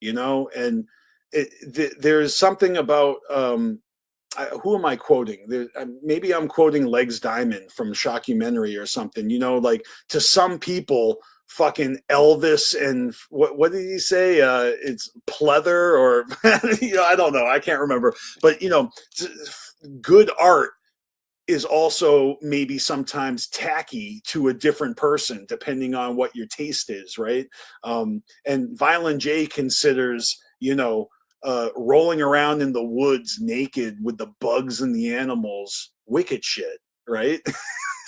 you know. And there's something about who am I quoting? Maybe I'm quoting Legs Diamond from Shockumentary or something. You know, like to some people, fucking Elvis and what did he say? It's pleather or you know, I don't know. I can't remember. But you know, good art is also maybe sometimes tacky to a different person depending on what your taste is, right? And Violent J considers, you know, rolling around in the woods naked with the bugs and the animals wicked shit, right?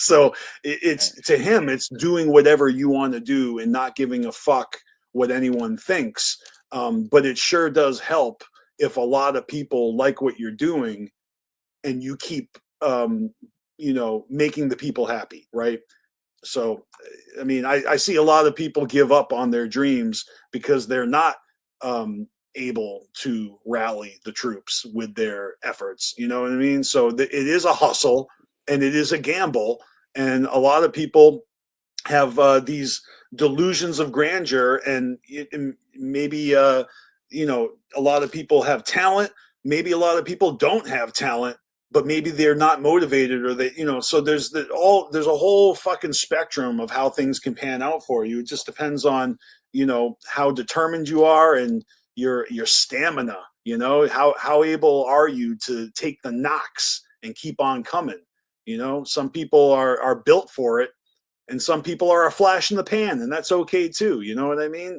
So it's to him, it's doing whatever you want to do and not giving a fuck what anyone thinks. But it sure does help if a lot of people like what you're doing and you keep you know, making the people happy, right? So I mean, I see a lot of people give up on their dreams because they're not able to rally the troops with their efforts, you know what I mean? So it is a hustle and it is a gamble, and a lot of people have these delusions of grandeur, and maybe you know, a lot of people have talent, maybe a lot of people don't have talent, but maybe they're not motivated, or they, you know, so there's a whole fucking spectrum of how things can pan out for you. It just depends on, you know, how determined you are and your stamina, you know, how able are you to take the knocks and keep on coming. You know, some people are built for it, and some people are a flash in the pan, and that's okay too. You know what I mean?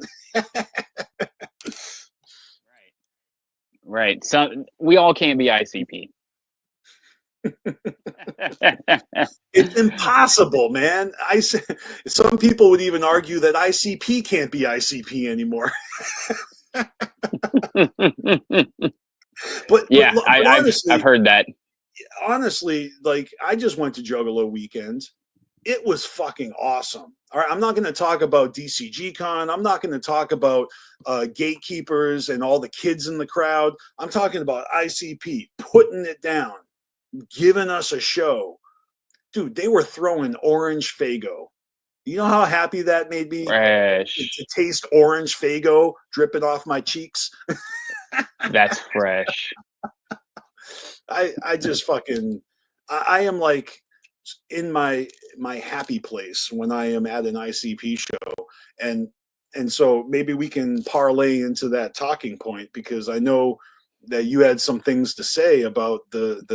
Right. So we all can't be ICP. It's impossible, man. Some people would even argue that ICP can't be ICP anymore. But yeah, honestly, I've heard that. Honestly, like I just went to Juggalo weekend. It was fucking awesome. All right, I'm not going to talk about DCG Con. I'm not going to talk about gatekeepers and all the kids in the crowd. I'm talking about ICP putting it down, giving us a show. Dude, they were throwing orange Faygo. You know how happy that made me to taste orange Faygo dripping off my cheeks? That's fresh. I just fucking, I am like in my happy place when I am at an ICP show, and so maybe we can parlay into that talking point, because I know that you had some things to say about the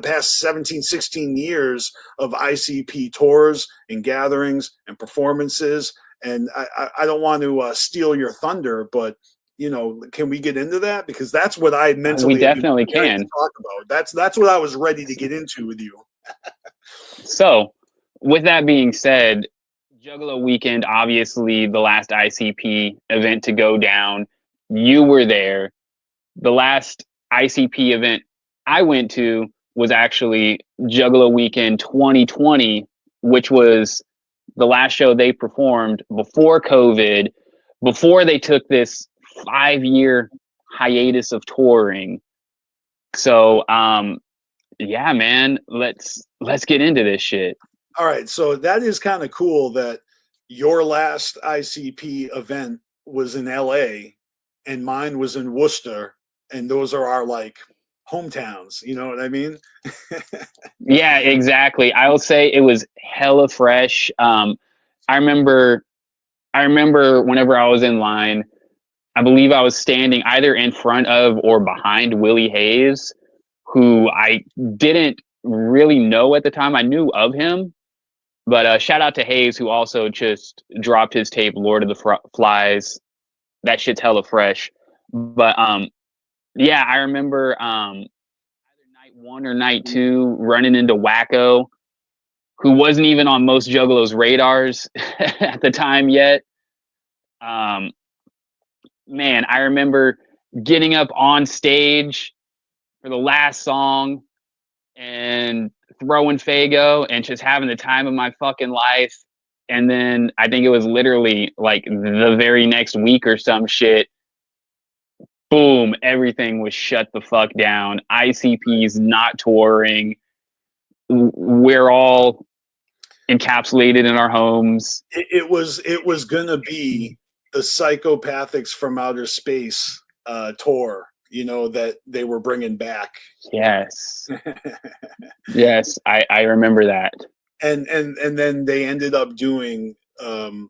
past 17 16 years of ICP tours and gatherings and performances, and I don't want to steal your thunder, but you know, can we get into that? Because that's what I mentally we definitely can talk about. That's what I was ready to get into with you. So, with that being said, Juggalo Weekend, obviously the last ICP event to go down. You were there. The last ICP event I went to was actually Juggalo Weekend 2020, which was the last show they performed before COVID, before they took this 5-year hiatus of touring. So, yeah, man, let's get into this shit. All right, so that is kind of cool that your last ICP event was in LA and mine was in Worcester, and those are our like hometowns. You know what I mean? Yeah, exactly. I will say it was hella fresh. I remember whenever I was in line, I believe I was standing either in front of or behind Willie Hayes, who I didn't really know at the time. I knew of him, but shout out to Hayes, who also just dropped his tape, Lord of the Flies. That shit's hella fresh. But yeah, I remember either night one or night two running into Wacko, who wasn't even on most Juggalos' radars at the time yet. Man, I remember getting up on stage for the last song and throwing Fago and just having the time of my fucking life. And then I think it was literally like the very next week or some shit, boom, everything was shut the fuck down. ICP's not touring. We're all encapsulated in our homes. It was gonna be the Psychopathics from Outer Space tour, you know, that they were bringing back. Yes. Yes, I remember that. And then they ended up doing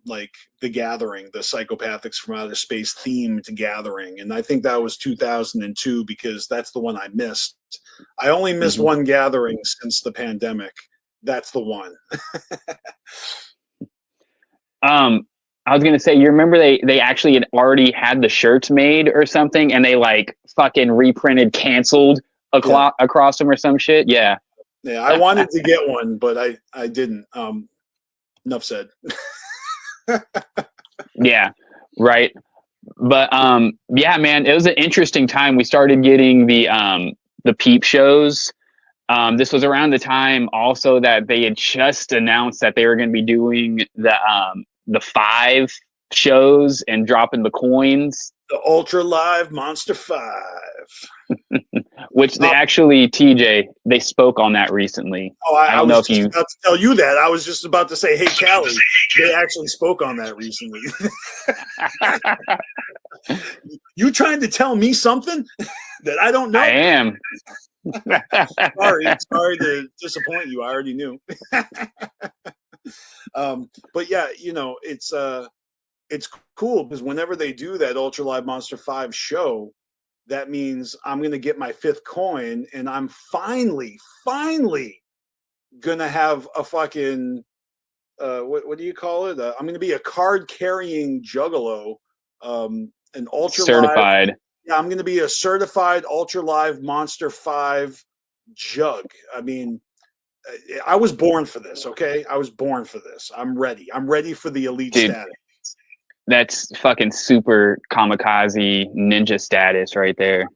like the Gathering, the Psychopathics from Outer Space themed gathering, and I think that was 2002 because that's the one I missed. I only missed one gathering since the pandemic. That's the one. I was gonna say, you remember they actually had already had the shirts made or something, and they like fucking reprinted "Canceled" across them or some shit. Yeah. Yeah, I wanted to get one, but I didn't. Enough said. Yeah, right. But yeah, man, it was an interesting time. We started getting the peep shows. This was around the time also that they had just announced that they were going to be doing the 5 shows and dropping the coins. The Ultra Live Monster 5. Which they actually, TJ, they spoke on that recently. Oh, I don't was know if just you about to tell you that. I was just about to say, hey, Callie, they actually spoke on that recently. You trying to tell me something that I don't know? I am. Sorry to disappoint you. I already knew. But yeah, you know, it's cool because whenever they do that Ultra Live Monster 5 show, that means I'm going to get my 5th coin and I'm finally going to have a fucking, what do you call it? I'm going to be a card carrying juggalo, an Ultra certified. Live. Yeah, I'm going to be a certified Ultra Live Monster 5 jug. I mean, I was born for this, okay? I was born for this. I'm ready. I'm ready for the elite status. That's fucking super kamikaze ninja status right there.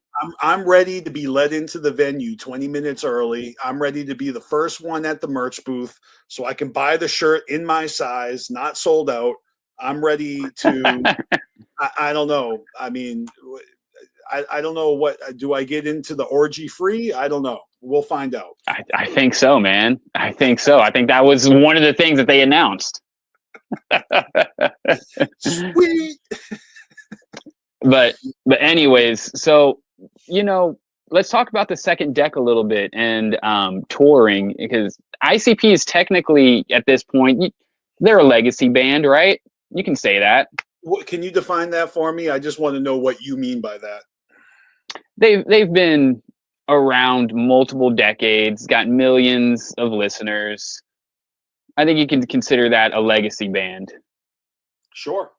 I'm ready to be led into the venue 20 minutes early. I'm ready to be the first one at the merch booth so I can buy the shirt in my size, not sold out. I'm ready to, I don't know. I mean, I don't know what, do I get into the orgy free? I don't know. We'll find out. I think so, man. I think so. I think that was one of the things that they announced. Sweet. But anyways, so, you know, let's talk about the second deck a little bit and touring, because ICP is technically at this point, they're a legacy band, right? You can say that. What, can you define that for me? I just want to know what you mean by that. They've been around multiple decades, got millions of listeners. I think you can consider that a legacy band. Sure.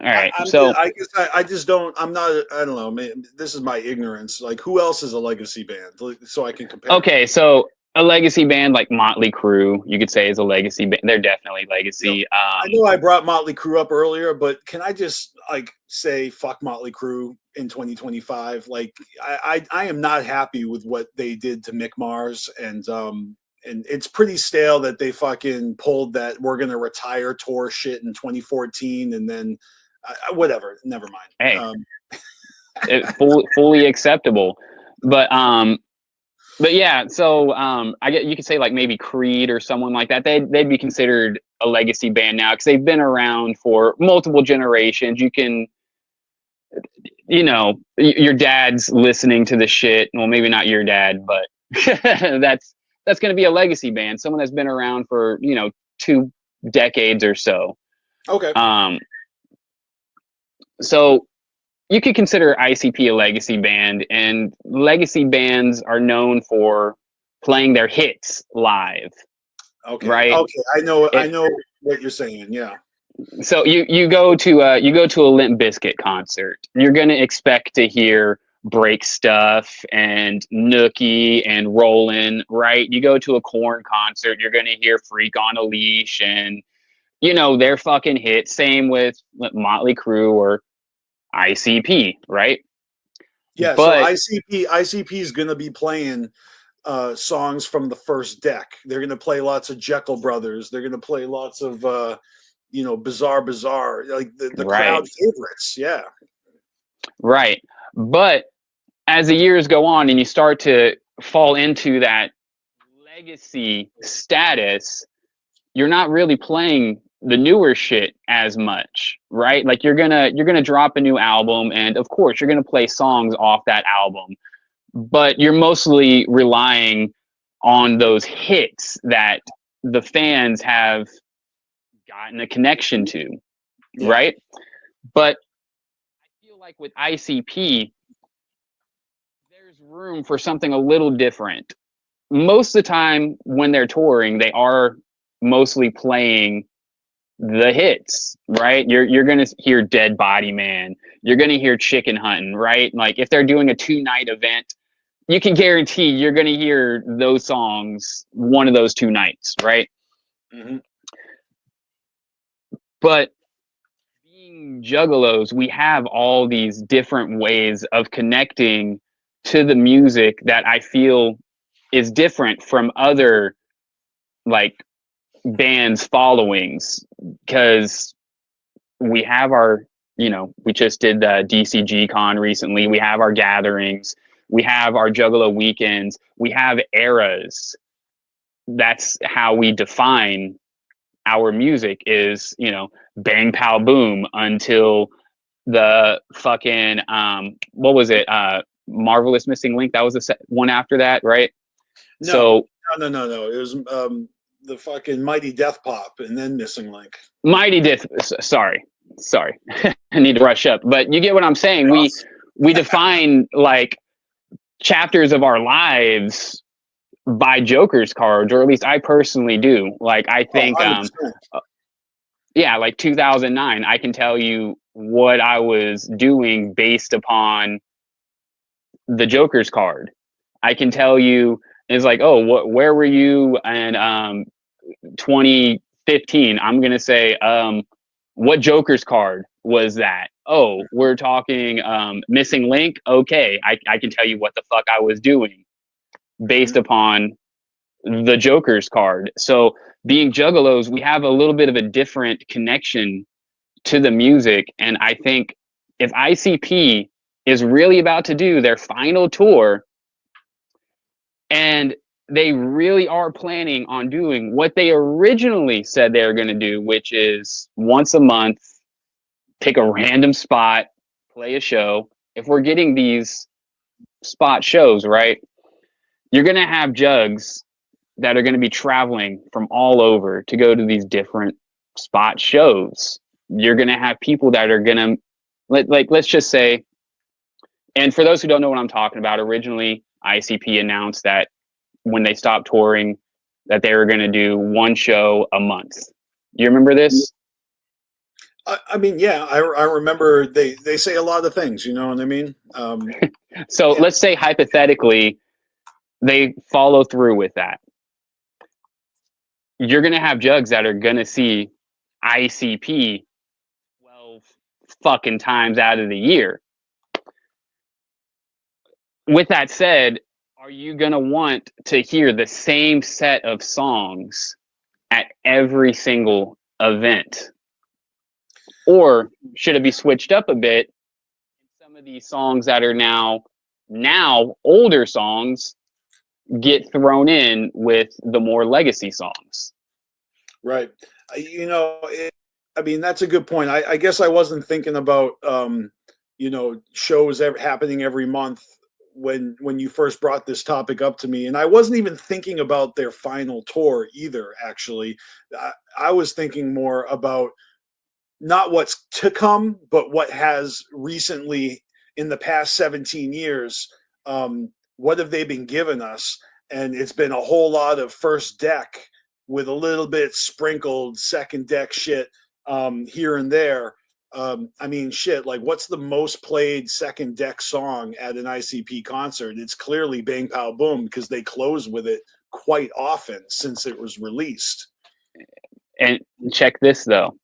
All right. I guess I just don't. I'm not. I don't know. Man, this is my ignorance. Like, who else is a legacy band? So I can compare. Okay, so a legacy band like Motley Crue, you could say, is a legacy band. They're definitely legacy. I know I brought Motley Crue up earlier, but can I just like say fuck Motley Crue in 2025? Like, I am not happy with what they did to Mick Mars, and it's pretty stale that they fucking pulled that we're gonna retire tour shit in 2014, and then whatever. Never mind. Hey, fully acceptable, but yeah. So I get, you could say like maybe Creed or someone like that. They'd be considered a legacy band now because they've been around for multiple generations. You can you know, your dad's listening to the shit. Well, maybe not your dad, but that's going to be a legacy band, someone that's been around for, you know, 2 decades or so. Okay. So you could consider ICP a legacy band, and legacy bands are known for playing their hits live. Okay. Right. Okay. I know what you're saying. Yeah. So you go to a Limp Bizkit concert. You're gonna expect to hear Break Stuff and Nookie and Rollin', right? You go to a Korn concert, you're gonna hear Freak on a Leash and, you know, their fucking hits. Same with Motley Crue or ICP, right? Yeah. So But ICP is going to be playing songs from the first deck. They're going to play lots of Jekyll Brothers. They're going to play lots of Bizarre, like the right, crowd favorites. Yeah. right. But as the years go on and you start to fall into that legacy status, you're not really playing the newer shit as much, right? Like you're gonna drop a new album, and of course you're gonna play songs off that album, but you're mostly relying on those hits that the fans have gotten a connection to, Yeah. right? But I feel like with ICP, there's room for something a little different. Most of the time when they're touring, they are mostly playing the hits, right? You're gonna hear Dead Body Man. You're gonna hear Chicken Huntin', right? Like if they're doing a 2-night event, you can guarantee you're gonna hear those songs one of those 2 nights, right? Mm-hmm. But being juggalos, we have all these different ways of connecting to the music that I feel is different from other like bands followings, because we have our, you know, we just did the DCG Con recently. We have our gatherings. We have our Juggalo weekends. We have eras. That's how we define our music is, you know, bang, pow, boom until the fucking, what was it? Marvelous Missing Link. That was the one after that, right? No. It was the fucking Mighty Death Pop and then Missing Link. Mighty Death. Sorry. I need to brush up, but you get what I'm saying. We define like chapters of our lives by Joker's cards, or at least I personally do. Like I think, yeah, like 2009, I can tell you what I was doing based upon the Joker's card. I can tell you it's like, oh, where were you in 2015? I'm gonna say, what Joker's card was that? Oh, we're talking Missing Link. Okay, I can tell you what the fuck I was doing based upon the Joker's card. So being juggalos, we have a little bit of a different connection to the music. And I think if ICP is really about to do their final tour, and they really are planning on doing what they originally said they were going to do, which is once a month, pick a random spot, play a show. If we're getting these spot shows, right, you're going to have jugs that are going to be traveling from all over to go to these different spot shows. You're going to have people that are going to, let's just say, and for those who don't know what I'm talking about, originally ICP announced that when they stopped touring, that they were going to do one show a month. You remember this? I mean, yeah, I remember they say a lot of things, you know what I mean? So let's say hypothetically, they follow through with that. You're going to have jugs that are going to see ICP 12 fucking times out of the year. With that said, are you going to want to hear the same set of songs at every single event? Or should it be switched up a bit? Some of these songs that are now older songs get thrown in with the more legacy songs. Right. I mean, that's a good point. I guess I wasn't thinking about, shows happening every month when you first brought this topic up to me, and I wasn't even thinking about their final tour either. Actually, I was thinking more about not what's to come, but what has recently in the past 17 years. What have they been giving us? And it's been a whole lot of first deck with a little bit sprinkled second deck shit here and there. I mean, shit, like what's the most played second deck song at an ICP concert? It's clearly Bang Pow Boom, because they close with it quite often since it was released. And check this though.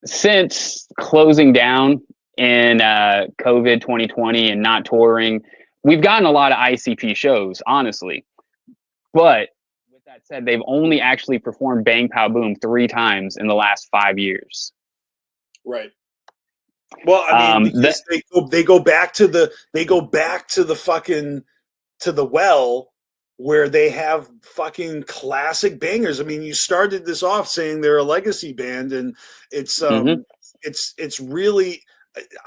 Since closing down in COVID 2020 and not touring, we've gotten a lot of ICP shows, honestly. But with that said, they've only actually performed Bang Pow Boom 3 times in the last 5 years. Right. Well, I mean, because they go back to the fucking to the well where they have fucking classic bangers. I mean, you started this off saying they're a legacy band, and it's it's really,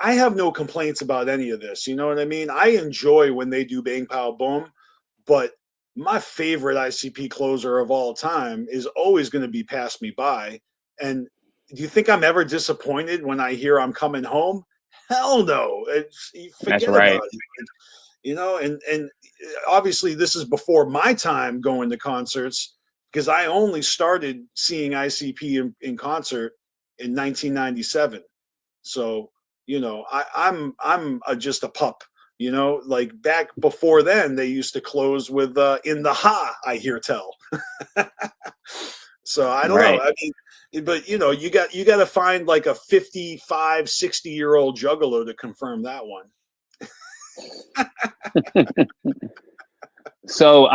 I have no complaints about any of this. You know what I mean? I enjoy when they do Bang Pow Boom, but my favorite ICP closer of all time is always going to be Pass Me By. And do you think I'm ever disappointed when I hear I'm Coming Home? Hell no. Forget about it. And obviously this is before my time going to concerts, because I only started seeing ICP in concert in 1997. So, I'm just a pup. Like back before then, they used to close with In the Ha, I Hear Tell. So I don't know. I mean, but you got to find like a 55, 60-year-old juggalo to confirm that one. So,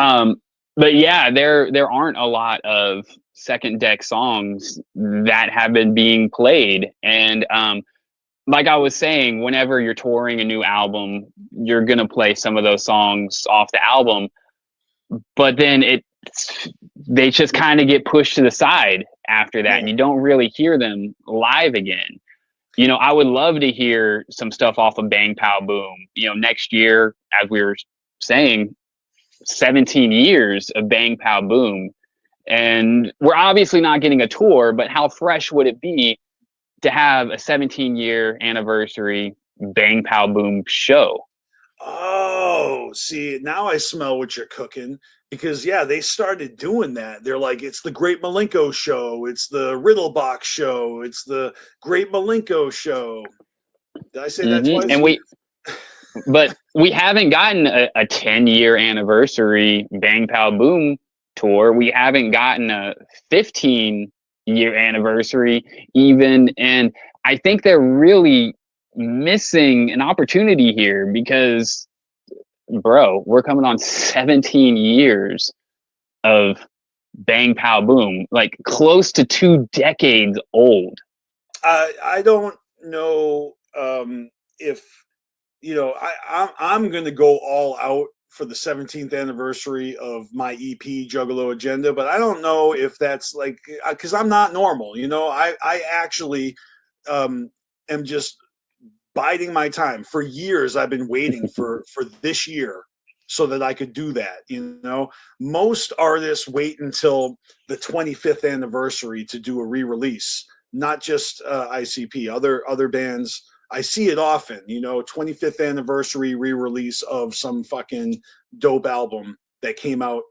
but yeah, there aren't a lot of second deck songs that have been being played, and like I was saying, whenever you're touring a new album, you're gonna play some of those songs off the album, but then they just kind of get pushed to the side after that, and you don't really hear them live again. I would love to hear some stuff off of Bang Pow Boom. Next year, as we were saying, 17 years of Bang Pow Boom, and we're obviously not getting a tour, but how fresh would it be to have a 17-year anniversary Bang Pow Boom show? Oh, see, now I smell what you're cooking, because they started doing that. They're like, it's the Great Malenko show, it's the Riddlebox show, it's the Great Malenko show. Did I say that twice? But we haven't gotten a 10-year anniversary Bang Pow Boom tour. We haven't gotten a 15-year anniversary even, and I think they're really missing an opportunity here, because bro, we're coming on 17 years of Bang Pow Boom, like close to 2 decades old. I don't know if I'm going to go all out for the 17th anniversary of my EP Juggalo Agenda, but I don't know if that's like, because I'm not normal. I actually am just biding my time. For years I've been waiting for this year so that I could do that. Most artists wait until the 25th anniversary to do a re-release, not just ICP. Other bands, I see it often, 25th anniversary re-release of some fucking dope album that came out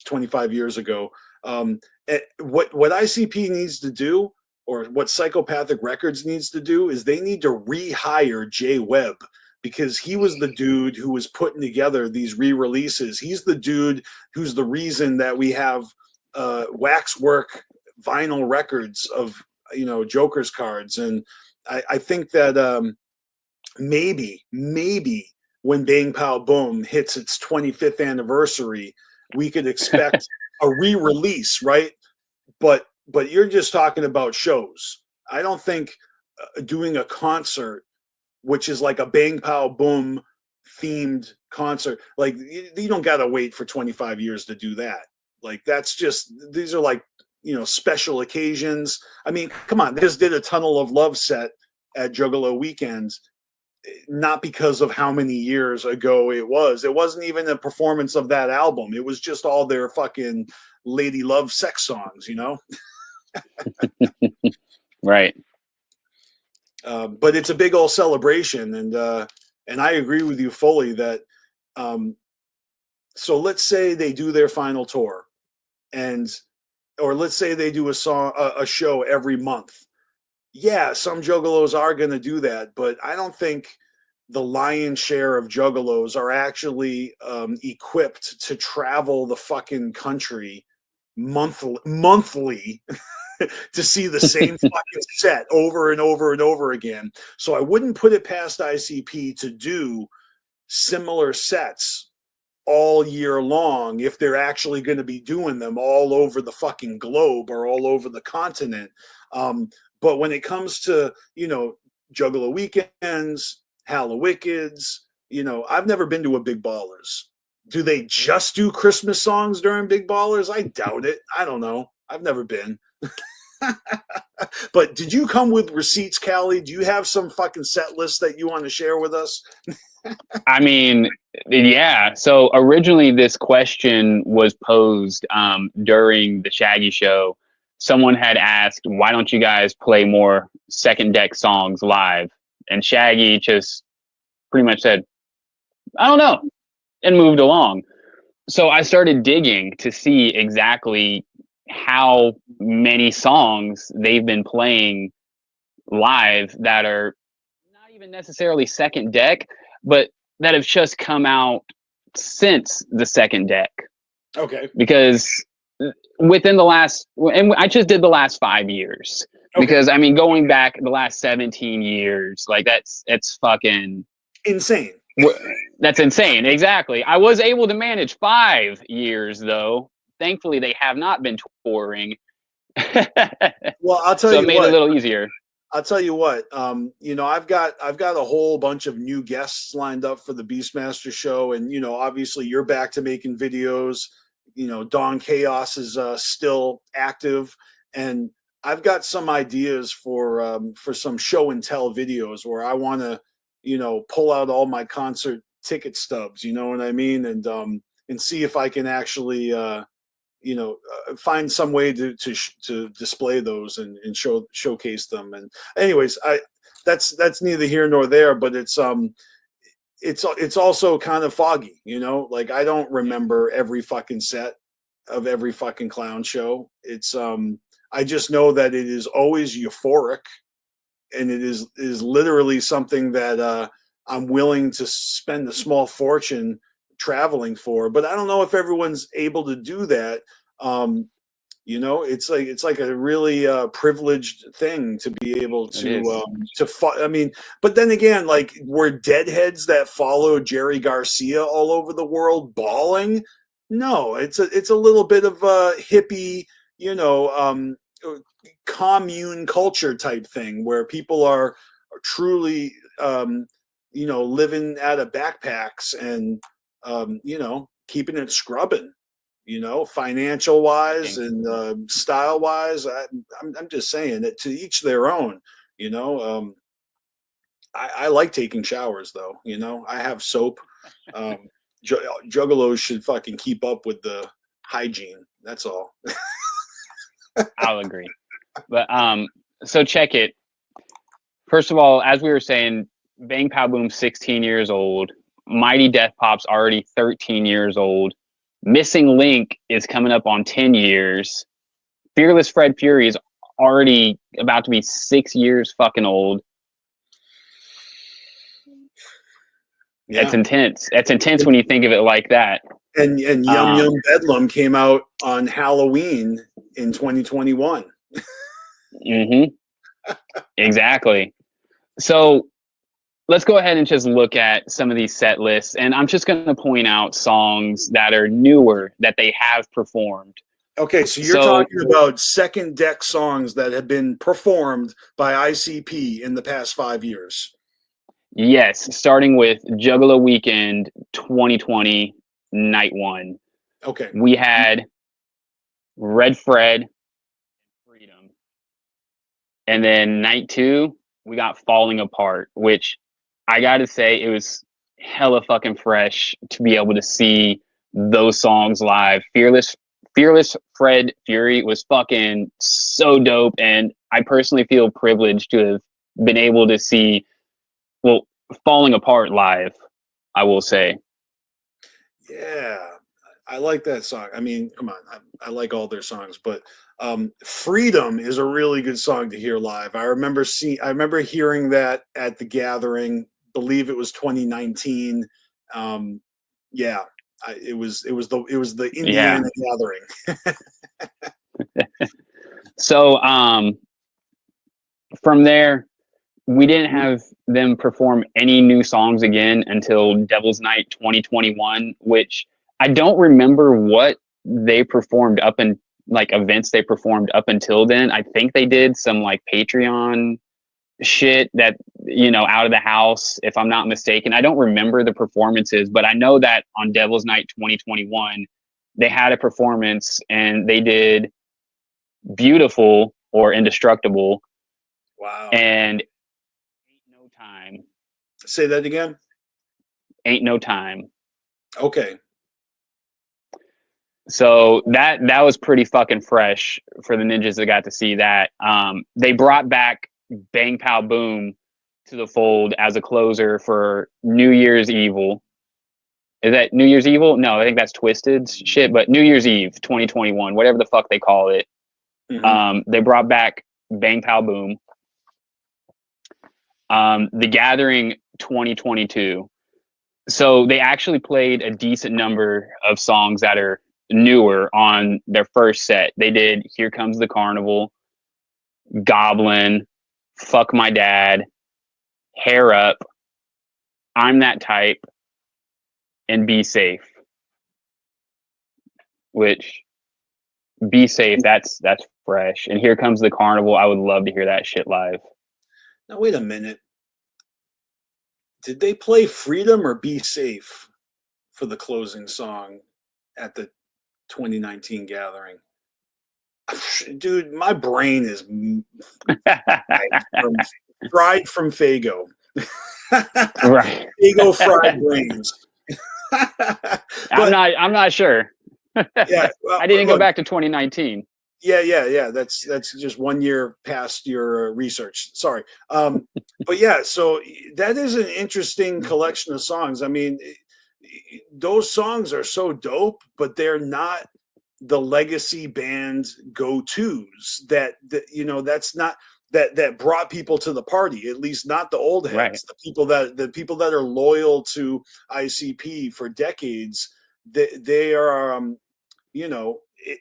25 years ago. What ICP needs to do, or what Psychopathic Records needs to do, is they need to rehire Jay Webb, because he was the dude who was putting together these re-releases. He's the dude who's the reason that we have waxwork vinyl records of Joker's cards. And I think that maybe when Bang Pow Boom hits its 25th anniversary, we could expect a re-release, right? But you're just talking about shows. I don't think doing a concert, which is like a Bang Pow Boom themed concert, like you don't got to wait for 25 years to do that. Like that's just, these are like, special occasions. I mean, come on, they just did a Tunnel of Love set at Juggalo Weekend not because of how many years ago it was. It wasn't even a performance of that album. It was just all their fucking lady love sex songs, you know? Right. But it's a big old celebration, and I agree with you fully that. So let's say they do their final tour, and or let's say they do a show every month. Yeah, some juggalos are going to do that, but I don't think the lion's share of juggalos are actually equipped to travel the fucking country monthly to see the same fucking set over and over and over again. So I wouldn't put it past ICP to do similar sets all year long if they're actually going to be doing them all over the fucking globe or all over the continent. But when it comes to, Juggalo Weekends, Hallowickeds, I've never been to a Big Ballers. Do they just do Christmas songs during Big Ballers? I doubt it. I don't know. I've never been. But did you come with receipts, Callie? Do you have some fucking set list that you want to share with us? I mean, yeah. So originally this question was posed during the Shaggy show. Someone had asked, why don't you guys play more second deck songs live? And Shaggy just pretty much said, I don't know, and moved along. So I started digging to see exactly how many songs they've been playing live that are not even necessarily second deck, but that have just come out since the second deck. Okay. Because within the last, and I just did the last 5 years. Okay. Because I mean, going back the last 17 years, like it's fucking insane. That's insane. Exactly. I was able to manage 5 years though. Thankfully, they have not been touring. Well, I'll tell so you it made what, it a little easier. I'll tell you what. I've got a whole bunch of new guests lined up for the BeastMasteR show, and obviously you're back to making videos. Don Chaos is still active, and I've got some ideas for some show and tell videos where I want to, pull out all my concert ticket stubs. You know what I mean? And see if I can actually find some way to display those and showcase them. And anyways, that's neither here nor there, but it's also kind of foggy, like I don't remember every fucking set of every fucking clown show. It's I just know that it is always euphoric, and it is literally something that I'm willing to spend a small fortune traveling for, but I don't know if everyone's able to do that. It's like a really privileged thing to be able to I mean, but then again, like, we're deadheads that follow Jerry Garcia all over the world bawling. No, it's a little bit of a hippie, commune culture type thing where people are truly living out of backpacks and keeping it scrubbing, financial wise and style wise. I'm just saying that to each their own. I like taking showers though. I have soap. Juggalos should fucking keep up with the hygiene. That's all. I'll agree. But so check it. First of all, as we were saying, Bang Pow Boom's 16 years old. Mighty Death Pop's already 13 years old. Missing Link is coming up on 10 years. Fearless Fred Fury is already about to be 6 years fucking old. Yeah. That's intense. That's intense when you think of it like that. And Yum Yum Bedlam came out on Halloween in 2021. Mm-hmm. Exactly. So let's go ahead and just look at some of these set lists. And I'm just going to point out songs that are newer that they have performed. Okay, so you're talking about second deck songs that have been performed by ICP in the past 5 years. Yes, starting with Juggalo Weekend 2020, Night 1. Okay. We had Red Fred, Freedom. And then Night 2, we got Falling Apart, which I gotta say, it was hella fucking fresh to be able to see those songs live. Fearless Fred Fury was fucking so dope, and I personally feel privileged to have been able to see, well, Falling Apart live, I will say. Yeah, I like that song. I mean, come on, I like all their songs, but "Freedom" is a really good song to hear live. I remember hearing that at the Gathering. Believe it was 2019. Yeah, it was the Yeah. Indiana Gathering. So from there, we didn't have them perform any new songs again until Devil's Night 2021, which I don't remember what they performed up in, like, events they performed up until then. I think they did some like Patreon shit that, out of the house, if I'm not mistaken. I don't remember the performances, but I know that on Devil's Night 2021, they had a performance and they did Beautiful or Indestructible Wow. and Ain't No Time. Say that again. Ain't No Time. Okay. So that was pretty fucking fresh for the ninjas that got to see that. They brought back Bang Pow Boom to the fold as a closer for New Year's Evil. Is that New Year's Evil? No, I think that's Twisted shit, but New Year's Eve 2021, whatever the fuck they call it. They brought back Bang Pow Boom. The Gathering 2022. So they actually played a decent number of songs that are newer on their first set. They did Here Comes the Carnival, Goblin, Fuck My Dad, Hair Up, I'm That Type, and Be Safe. Which, Be Safe, that's fresh. And Here Comes the Carnival, I would love to hear that shit live. Now wait a minute. Did they play Freedom or Be Safe for the closing song at the 2019 Gathering? Dude, my brain is fried from Fago. Right. Fago fried brains. I'm not sure. Yeah, I didn't go back to 2019. Yeah. That's just 1 year past your research. Sorry. But yeah, so that is an interesting collection of songs. I mean, those songs are so dope, but they're not the legacy band go-tos that's not that brought people to the party, at least not the old heads. Right. The people that are loyal to ICP for decades, they are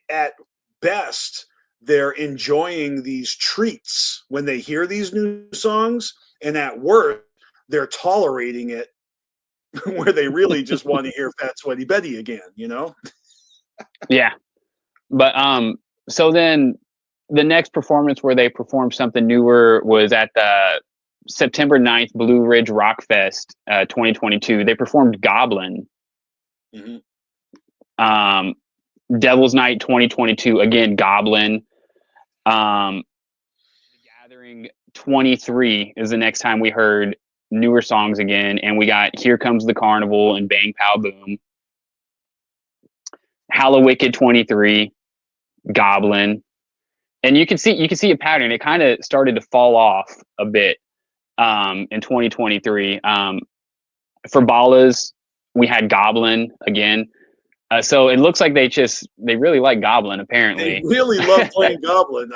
at best they're enjoying these treats when they hear these new songs, and at worst they're tolerating it where they really just want to hear Fat Sweaty Betty again. Yeah. But so then the next performance where they performed something newer was at the September 9th Blue Ridge Rock Fest 2022. They performed Goblin. Devil's Night 2022, again, Goblin. The Gathering 23 is the next time we heard newer songs again, and we got Here Comes the Carnival and Bang Pow Boom. Hallowicked 23, Goblin. And you can see a pattern. It kind of started to fall off a bit in 2023. For Ballas, we had Goblin again. So it looks like they really like Goblin, apparently. They really love playing Goblin.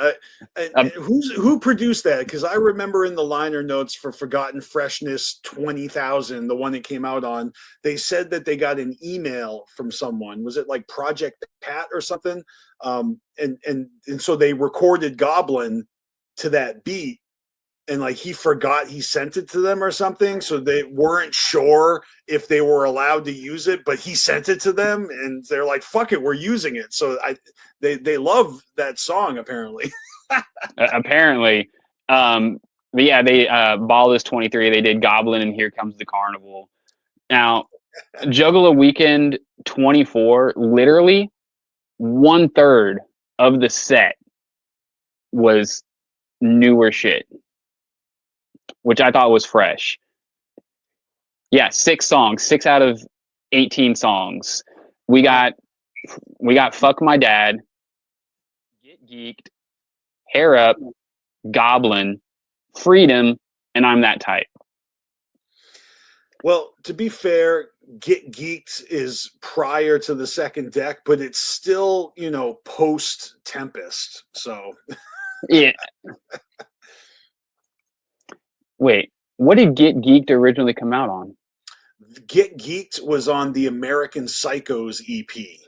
Who produced that? Because I remember in the liner notes for Forgotten Freshness 20,000, the one it came out on, they said that they got an email from someone. Was it like Project Pat or something? And so they recorded Goblin to that beat. And like he forgot he sent it to them or something, so they weren't sure if they were allowed to use it, but he sent it to them and they're like, fuck it, we're using it. So they love that song apparently. Apparently. But yeah, they Ballas 23, they did Goblin and Here Comes the Carnival. Now, Juggalo Weekend 24, literally 1/3 of the set was newer shit, which I thought was fresh. Yeah, 6 songs, 6 out of 18 songs. We got Fuck My Dad, Get Geeked, Hair Up, Goblin, Freedom, and I'm That Type. Well, to be fair, Get Geeked is prior to the second deck, but it's still, post Tempest. So Yeah. Wait, what did Get Geeked originally come out on? Get Geeked was on the American Psychos EP.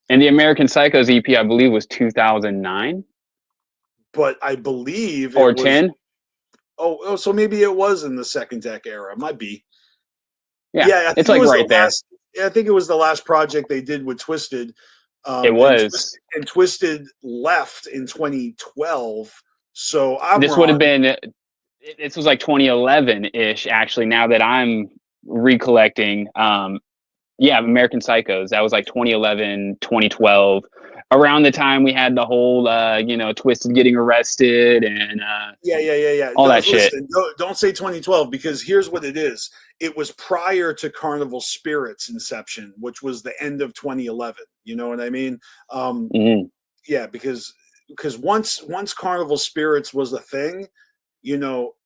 And the American Psychos EP, I believe, was 2009 But I believe or it was 10. so maybe it was in the second deck era. Might be. Yeah, I think it's it like was right the there. last. I think it was the last project they did with Twisted. It was. And Twisted left in 2012. So I'm This would have wrong. been. This was like 2011-ish, actually. Now that I'm recollecting, yeah, American Psychos. That was like 2011, 2012, around the time we had the whole, Twisted getting arrested and Yeah. all No, that shit. listen, don't say 2012 because here's what it is. It was prior to CarnivalSpirits inception, which was the end of 2011. You know what I mean? Mm-hmm. Yeah, because once CarnivalSpirits was a thing,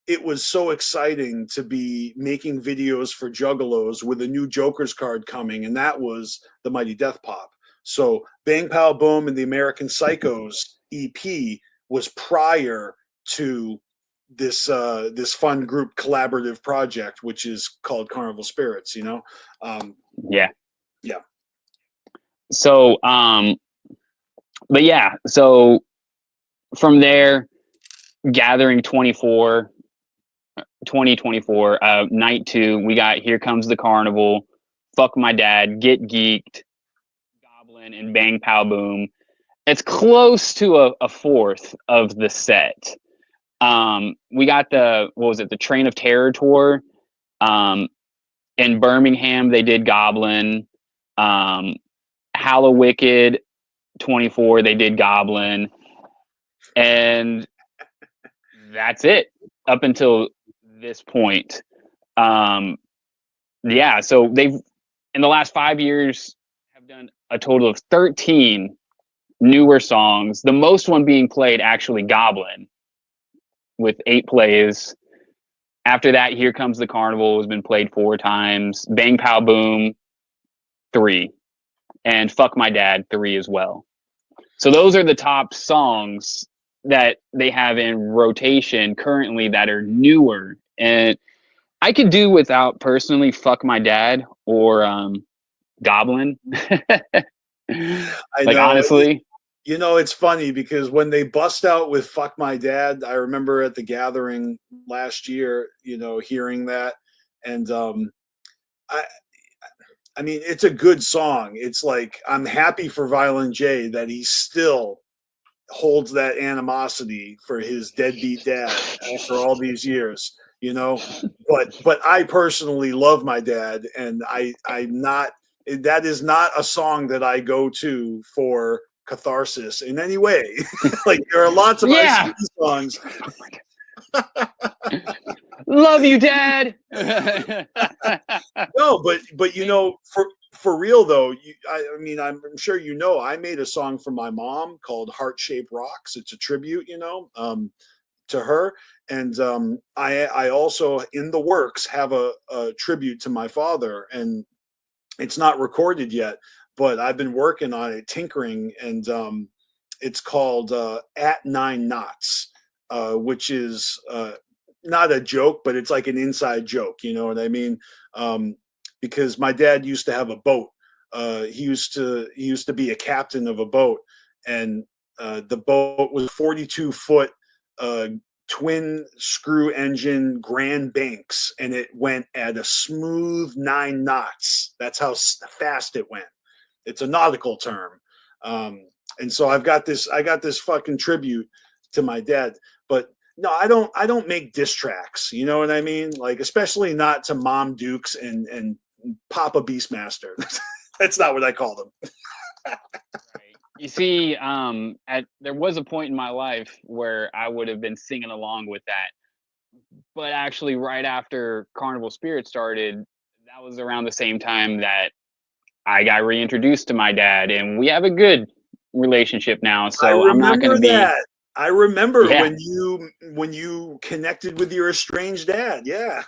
it was so exciting to be making videos for Juggalos with a new Joker's card coming, and that was the Mighty Death Pop. So Bang Pow Boom and the American Psychos EP was prior to this fun group collaborative project, which is called CarnivalSpirits. Yeah. Yeah. So, but yeah, so from there, gathering 2024, night 2, we got Here Comes the Carnival, Fuck My Dad, Get Geeked, Goblin, and Bang Pow Boom. It's close to a fourth of the set. We got the Train of Terror tour. In Birmingham, they did Goblin. Hallowicked 24, they did Goblin. And that's it up until this point. Yeah, so they've in the last 5 years have done a total of 13 newer songs. The most one being played actually Goblin with 8 plays. After that, Here Comes the Carnival has been played 4 times. Bang Pow Boom 3, and Fuck My Dad 3 as well. So those are the top songs that they have in rotation currently that are newer. And I could do without personally Fuck My Dad or Goblin. I Like, know. honestly. It's funny because when they bust out with Fuck My Dad, I remember at the gathering last year, hearing that. And I mean, it's a good song. It's like, I'm happy for Violent J that he still holds that animosity for his deadbeat dad after all these years, but I personally love my dad, and I'm not, that is not a song that I go to for catharsis in any way. Like, there are lots of Yeah. ICP songs. Love you, Dad. No, but for real though, I mean, I'm sure I made a song for my mom called Heart Shaped Rocks. It's a tribute, to her. And I also, in the works, have a tribute to my father, and it's not recorded yet, but I've been working on it, tinkering, and it's called At 9 Knots, which is not a joke, but it's like an inside joke. You know what I mean? Because my dad used to have a boat. He used to be a captain of a boat, and the boat was 42-foot twin screw engine Grand Banks, and it went at a smooth 9 knots. That's how fast it went. It's a nautical term. And so I got this fucking tribute to my dad. But no, I don't make diss tracks. You know what I mean? Like, especially not to Mom Dukes and Papa BeastMasteR. That's not what I call them. Right. You see, there was a point in my life where I would have been singing along with that. but actually right after Carnival Spirit started, that was around the same time that I got reintroduced to my dad, and we have a good relationship now. I So I'm not going to remember be, that. I remember yeah, when you connected with your estranged dad. Yeah.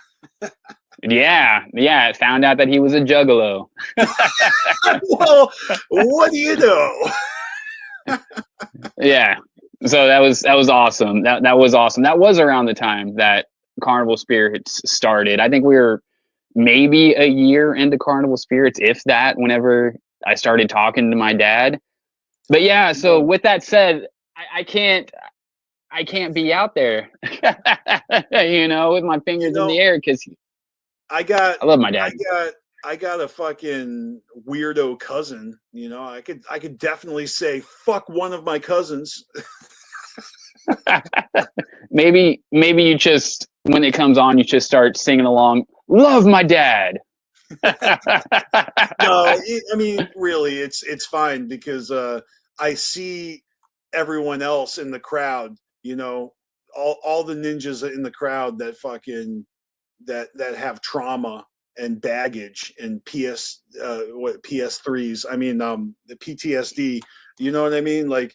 yeah. Found out that he was a juggalo. Well, what do you know? Yeah. So that was awesome. That was awesome. That was around the time that Carnival Spirits started. I think we were maybe a year into Carnival Spirits, if that, whenever I started talking to my dad. But yeah, so No, with that said, I can't be out there, with my you fingers in the know, air because I got, I love my I dad. got, I got a fucking weirdo cousin. I could definitely say fuck one of my cousins. Maybe you just, when it comes on, you just start singing along. Love my dad. No, I mean, really, it's fine because I see everyone else in the crowd. All the ninjas in the crowd that fucking that have trauma and baggage and PS3s. I mean, the PTSD. You know what I mean? Like,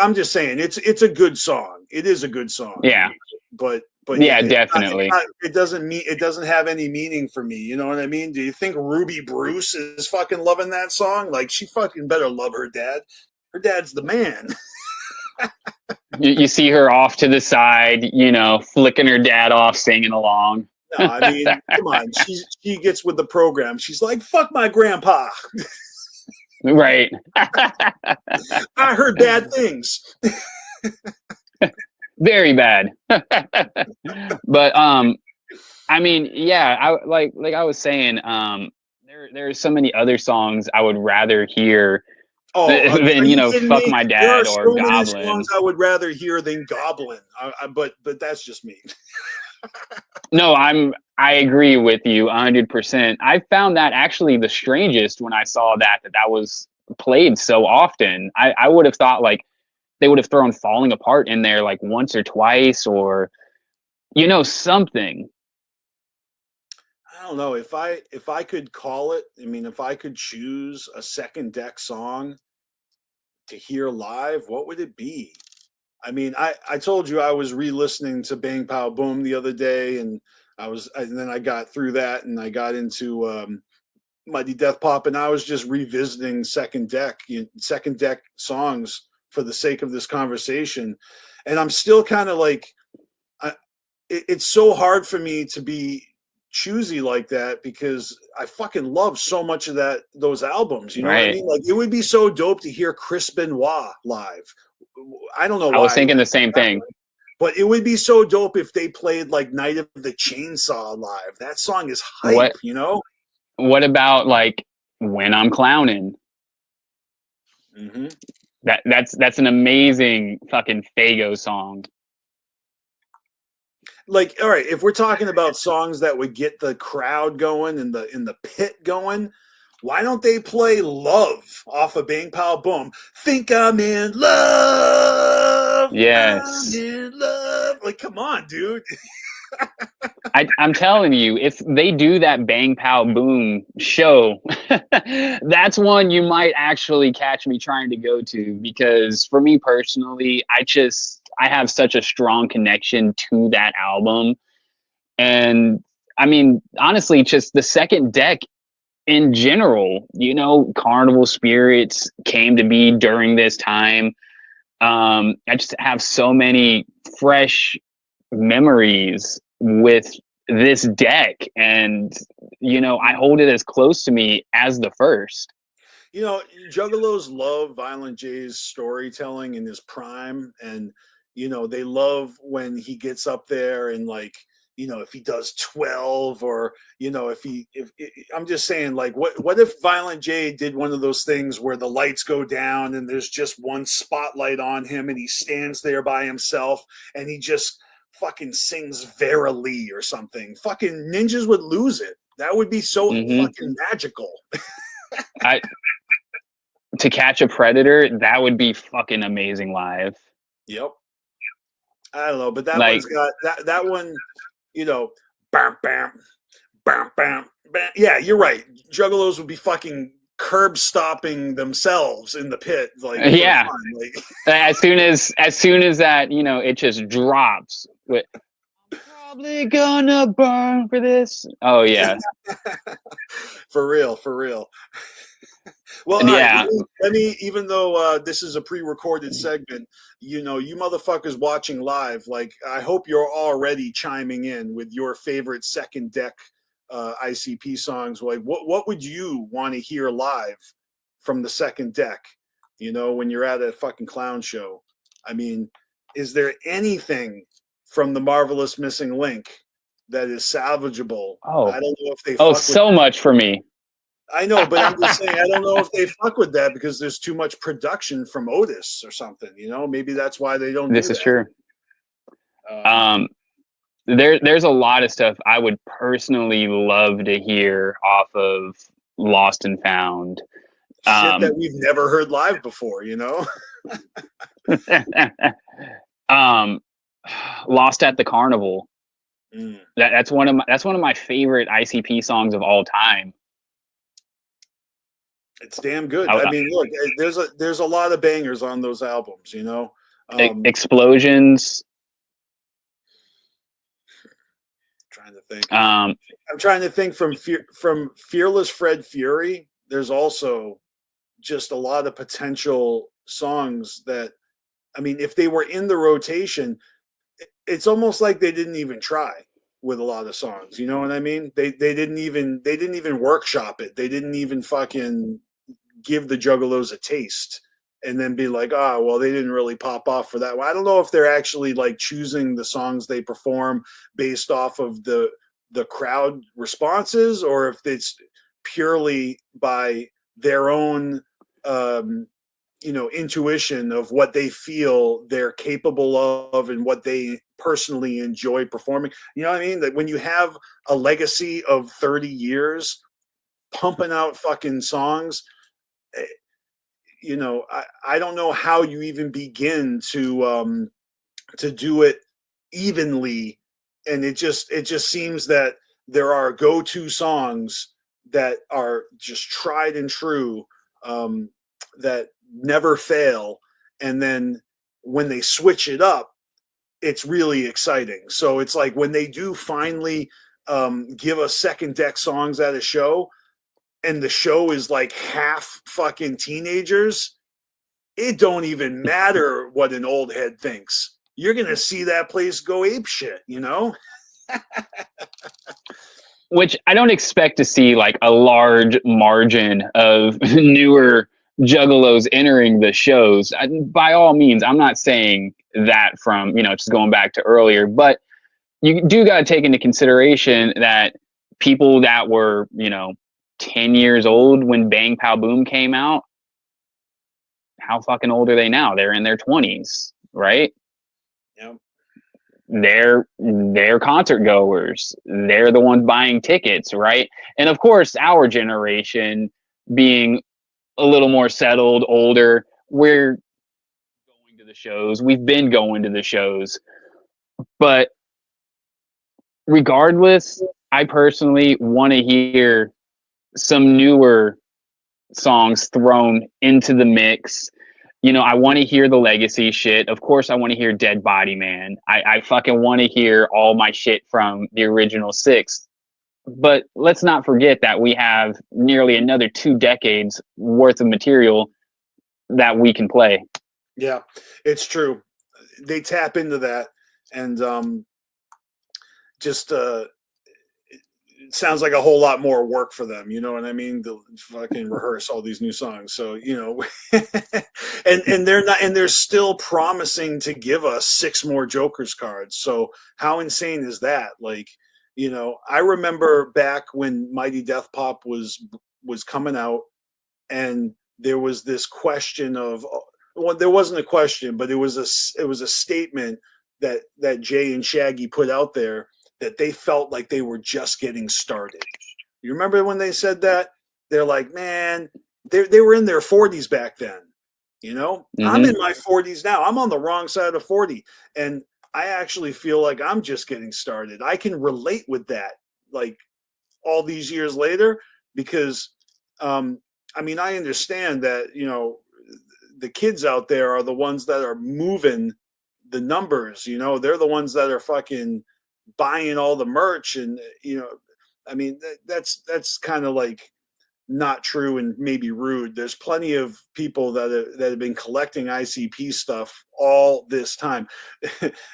I'm just saying, it's a good song. It is a good song, Yeah, but yeah, yeah, definitely. it doesn't have any meaning for me. You know what I mean? Do you think Ruby Bruce is fucking loving that song? Like, she fucking better love her dad. Her dad's the man. You see her off to the side, flicking her dad off, singing along. No, I mean, come on. She gets with the program. She's like, fuck my grandpa. Right. I heard bad things. Very bad. But I mean, yeah, I like I was saying, there's so many other songs I would rather hear Oh, than, are you kidding Fuck me? My There are Dad or so many songs Goblin. I would rather hear than Goblin. But that's just me. No, I agree with you 100%. I found that actually the strangest when I saw that was played so often. I would have thought like they would have thrown Falling Apart in there like once or twice, or something. I don't know if I could call it. I mean, if I could choose a second deck song to hear live, what would it be? I mean, I told you I was re-listening to Bang Pow Boom the other day, and then I got through that, and I got into Mighty Death Pop, and I was just revisiting second deck songs for the sake of this conversation, and I'm still kind of like, it's so hard for me to be choosy like that because I fucking love so much of those albums. You know what I Right. mean? Like, it would be so dope to hear Chris Benoit live. I don't know I was why, thinking the same thing. but it would be so dope if they played like Night of the Chainsaw live. That song is hype, What you know? what about like When I'm Clowning? Mm-hmm. That's an amazing fucking Fago song. Like, all right, if we're talking about songs that would get the crowd going and the pit going, why don't they play Love off of Bang Pow Boom? Think I'm in love. I'm Yes. in love. Like, come on, dude. I'm telling you, if they do that Bang Pow Boom show, that's one you might actually catch me trying to go to, because for me personally, I have such a strong connection to that album. And I mean, honestly, just the second deck in general, Carnival Spirits came to be during this time. I just have so many fresh memories with this deck, and I hold it as close to me as the first. Juggalos love Violent J's storytelling in his prime, and they love when he gets up there and, like, if he does 12, or if I'm just saying, like, what if Violent J did one of those things where the lights go down and there's just one spotlight on him and he stands there by himself and he just fucking sings Verily or something. Fucking ninjas would lose it. That would be so Hmm. fucking magical. I To Catch a Predator, that would be fucking amazing live. Yep. I don't know, but that Like, one's got that one. you know, bam, bam, bam, bam, bam. Yeah, you're right. Juggalos would be fucking curb stopping themselves in the pit, like for Yeah. fun. Like As soon as that, it just drops. But I'm probably gonna burn for this. Oh yeah. for real, for real. Well, all right. Yeah. Let me even though this is a pre-recorded segment, you motherfuckers watching live, like I hope you're already chiming in with your favorite second deck ICP songs. Like, what would you want to hear live from the second deck? When you're at a fucking clown show. I mean, is there anything from the Marvelous Missing Link that is salvageable? I Oh. don't know if they Oh, fuck with. so much for me. I know, but I'm just saying I don't know if they fuck with that because there's too much production from Otis or something. Maybe that's why they don't This do is that. true. There's a lot of stuff I would personally love to hear off of Lost and Found. Shit that we've never heard live before. Lost at the Carnival. Mm. That's one of my favorite ICP songs of all time. It's damn good. I mean, look, there's a lot of bangers on those albums. Explosions. Trying to think. I'm trying to think from Fearless Fred Fury. There's also just a lot of potential songs that, I mean, if they were in the rotation, it's almost like they didn't even try with a lot of songs. You know what I mean? They didn't even workshop it. They didn't even fucking give the Juggalos a taste and then be like, well, they didn't really pop off for that. Well, I don't know if they're actually like choosing the songs they perform based off of the crowd responses or if it's purely by their own intuition of what they feel they're capable of and what they personally enjoy performing. You know what I mean? That when you have a legacy of 30 years pumping out fucking songs, I don't know how you even begin to do it evenly. And it just seems that there are go-to songs that are just tried and true, that never fail. And then when they switch it up, it's really exciting. So it's like when they do finally give us second deck songs at a show and the show is like half fucking teenagers, it don't even matter what an old head thinks. You're going to see that place go ape shit, Which I don't expect to see like a large margin of newer juggalos entering the shows. By all means, I'm not saying that from, just going back to earlier, but you do got to take into consideration that people that were, 10 years old when Bang Pow Boom came out, how fucking old are they now? They're in their 20s, right? Yep. They're concert goers. They're the ones buying tickets, right? And of course, our generation being a little more settled, older, we're going to the shows. We've been going to the shows. But regardless, I personally want to hear some newer songs thrown into the mix. I want to hear the legacy shit. Of course, I want to hear Dead Body Man. I fucking want to hear all my shit from the original 6. But let's not forget that we have nearly another 2 decades worth of material that we can play. Yeah, it's true. They tap into that and just it sounds like a whole lot more work for them. You know what I mean? To fucking rehearse all these new songs. So, and they're still promising to give us 6 more Joker's cards. So how insane is that? Like, I remember back when Mighty Death Pop was coming out and there was this question of, well, there wasn't a question, but it was a statement that Jay and Shaggy put out there that they felt like they were just getting started. You remember when they said that? They're like, man, they were in their 40s back then. Mm-hmm. I'm in my 40s now. I'm on the wrong side of 40. And I actually feel like I'm just getting started. I can relate with that, like all these years later, because I mean, I understand that, you know, the kids out there are the ones that are moving the numbers, you know, they're the ones that are fucking buying all the merch. And, you know, I mean, that's kind of like not true and maybe rude. There's plenty of people that have been collecting ICP stuff all this time.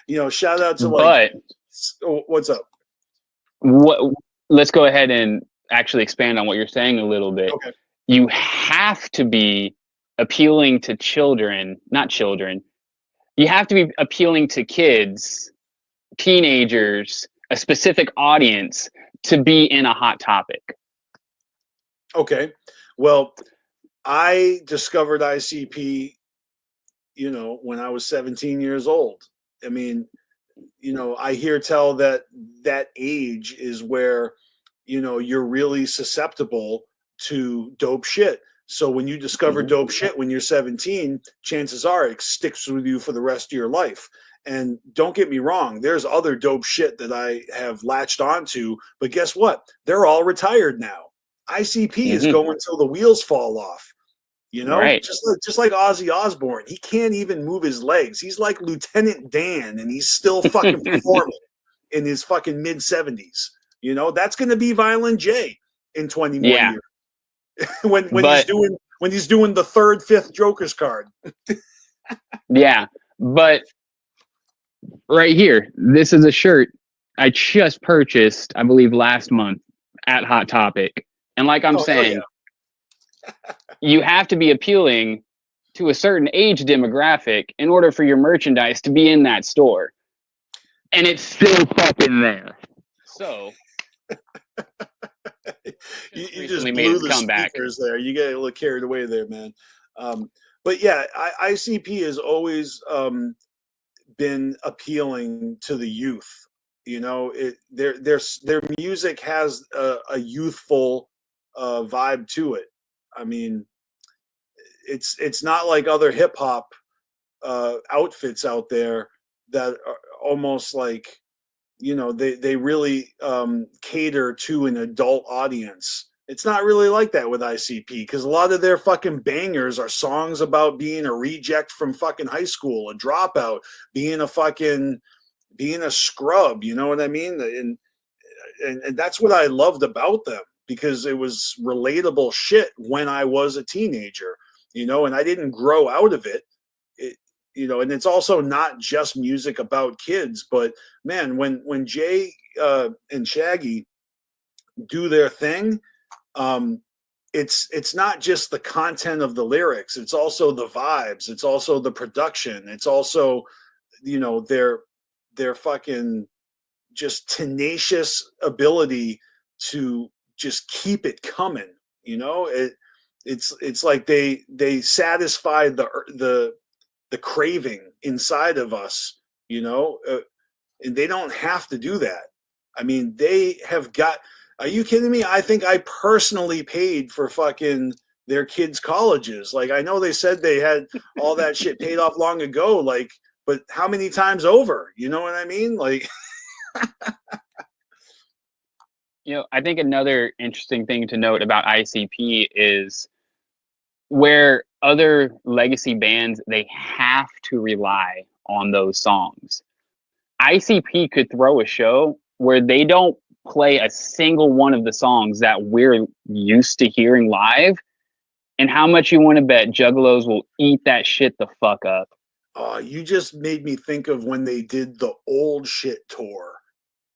You know, shout out to like, But what's up? what? Let's go ahead and actually expand on what you're saying a little bit. Okay. You have to be appealing to children, not children. You have to be appealing to kids, teenagers, a specific audience to be in a hot topic. Okay. Well, I discovered ICP, you know, when I was 17 years old. I mean, you know, I hear tell that that age is where, you know, you're really susceptible to dope shit. So when you discover dope shit when you're 17, chances are it sticks with you for the rest of your life. And don't get me wrong, there's other dope shit that I have latched onto, but guess what? They're all retired now. ICP is going until the wheels fall off. You know, Right. just like Ozzy Osbourne, he can't even move his legs. He's like Lieutenant Dan, and he's still fucking performing in his fucking mid-70s. You know, that's going to be Violent J in 20 more years when he's doing the third, fifth Joker's card. Yeah, but right here, this is a shirt I just purchased, I believe, last month at Hot Topic, and like I'm saying, you have to be appealing to a certain age demographic in order for your merchandise to be in that store. And it's still fucking there. So you just blew the speakers there. You get a little carried away there, man. But yeah, ICP has always been appealing to the youth. You know, their music has a youthful vibe to it. I mean, it's not like other hip hop outfits out there that are almost like, you know, they really cater to an adult audience. It's not really like that with ICP, because a lot of their fucking bangers are songs about being a reject from fucking high school, a dropout, being a scrub. You know what I mean? And that's what I loved about them, because it was relatable shit when I was a teenager, you know, and I didn't grow out of it. You know, and it's also not just music about kids, but man, when Jay and Shaggy do their thing, it's not just the content of the lyrics, it's also the vibes, it's also the production, it's also, you know, their fucking just tenacious ability to just keep it coming. You know, it's like they satisfy the craving inside of us, you know, and they don't have to do that. I mean, they have got. Are you kidding me? I think I personally paid for fucking their kids' colleges. Like, I know they said they had all that shit paid off long ago. Like, but how many times over? You know what I mean? Like, you know, I think another interesting thing to note about ICP is where other legacy bands, they have to rely on those songs. ICP could throw a show where they don't play a single one of the songs that we're used to hearing live, and how much you want to bet Juggalos will eat that shit the fuck up. You just made me think of when they did the old shit tour.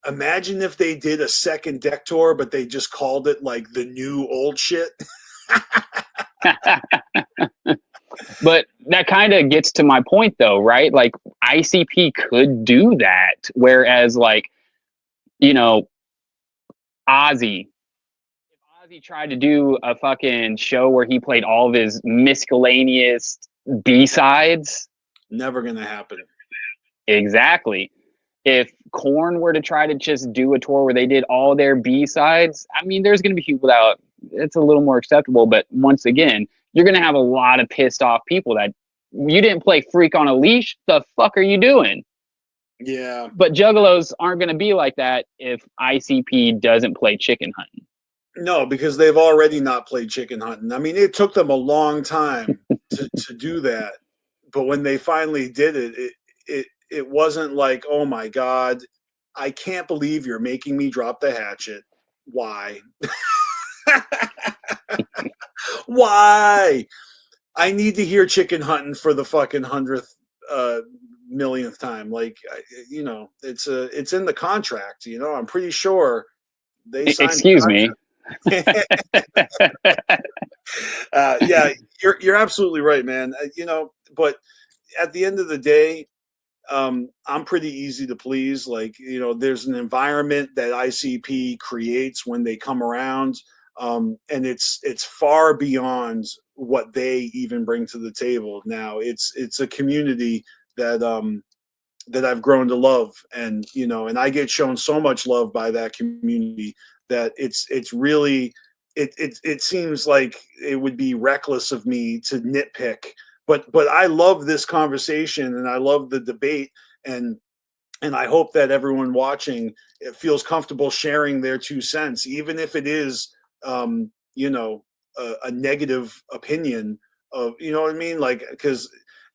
Imagine if they did a second deck tour, but they just called it like the new old shit. But that kind of gets to my point, though, right? Like, ICP could do that, whereas, like, you know, Ozzy. If Ozzy tried to do a fucking show where he played all of his miscellaneous B-sides, never gonna happen. Exactly. If Korn were to try to just do a tour where they did all their B-sides, I mean, there's going to be people that it's a little more acceptable, but once again, you're going to have a lot of pissed off people that you didn't play Freak on a Leash. The fuck are you doing? Yeah. But juggalos aren't going to be like that if ICP doesn't play chicken hunting. No, because they've already not played chicken hunting. I mean, it took them a long time to do that, but when they finally did it, it wasn't like, oh my god, I can't believe you're making me drop the hatchet. Why? Why? I need to hear chicken hunting for the fucking 100th millionth time. Like, it's in the contract. I'm pretty sure they signed the Excuse me. yeah, you're absolutely right, man. But at the end of the day, I'm pretty easy to please. Like, there's an environment that ICP creates when they come around, and it's far beyond what they even bring to the table. Now, it's a community that I've grown to love, and I get shown so much love by that community that it's really it seems like it would be reckless of me to nitpick, but I love this conversation and I love the debate, and I hope that everyone watching feels comfortable sharing their 2 cents, even if it is a negative opinion of, you know what I mean, like, because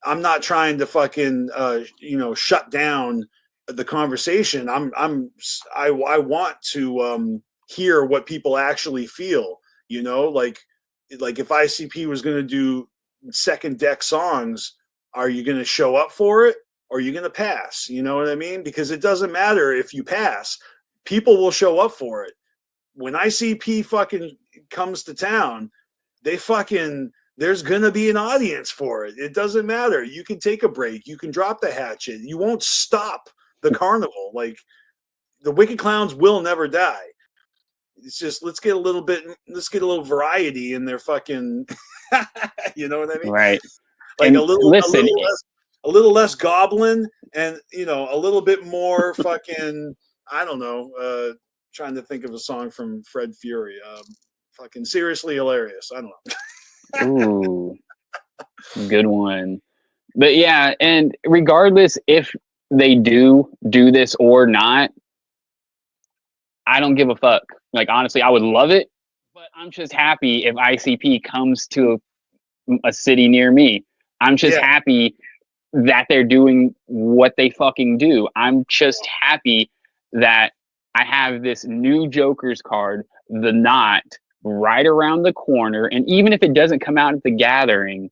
I'm not trying to fucking shut down the conversation. I want to hear what people actually feel. Like if ICP was going to do second deck songs, are you going to show up for it or are you going to pass? You know what I mean? Because it doesn't matter if you pass, people will show up for it. When ICP fucking comes to town, there's gonna be an audience for it. It doesn't matter. You can take a break. You can drop the hatchet. You won't stop the carnival. Like, the Wicked Clowns will never die. It's just, let's get a little variety in their fucking you know what I mean? Right. Like And listen, a little less goblin, and a little bit more fucking, I don't know, trying to think of a song from Fred Fury. Fucking Seriously Hilarious. I don't know. ooh, good one. But yeah, and regardless if they do this or not, I don't give a fuck. Like, honestly, I would love it, but I'm just happy if ICP comes to a city near me. I'm just Yeah. happy that they're doing what they fucking do. I'm just happy that I have this new Joker's card, the Knot, right around the corner. And even if it doesn't come out at the gathering,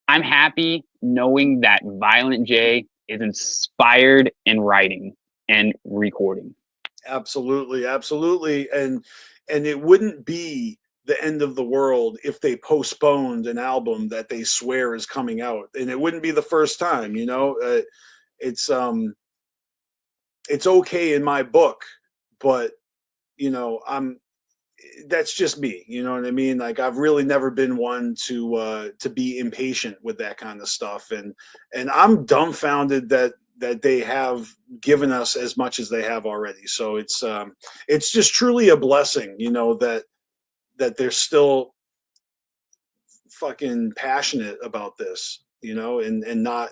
I'm happy knowing that Violent J is inspired in writing and recording. Absolutely, absolutely, and it wouldn't be the end of the world if they postponed an album that they swear is coming out, and it wouldn't be the first time. It's it's okay in my book, but I'm that's just me. You know what I mean? Like, I've really never been one to be impatient with that kind of stuff, and I'm dumbfounded that they have given us as much as they have already. So it's just truly a blessing, that they're still fucking passionate about this, and not,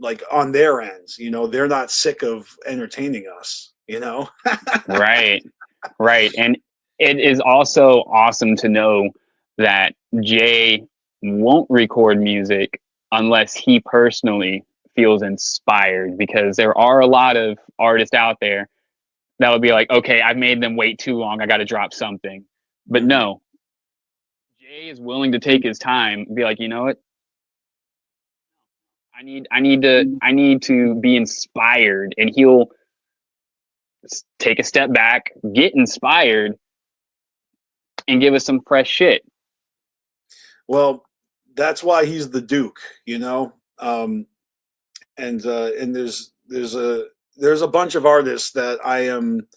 like, on their ends, they're not sick of entertaining us. Right. Right. And it is also awesome to know that Jay won't record music unless he personally feels inspired, because there are a lot of artists out there that would be like, okay, I've made them wait too long. I got to drop something. But Mhm. no, Jay is willing to take his time and be like, you know what? I need to be inspired, and he'll take a step back, get inspired, and give us some fresh shit. Well, that's why he's the Duke. And there's a bunch of artists that I am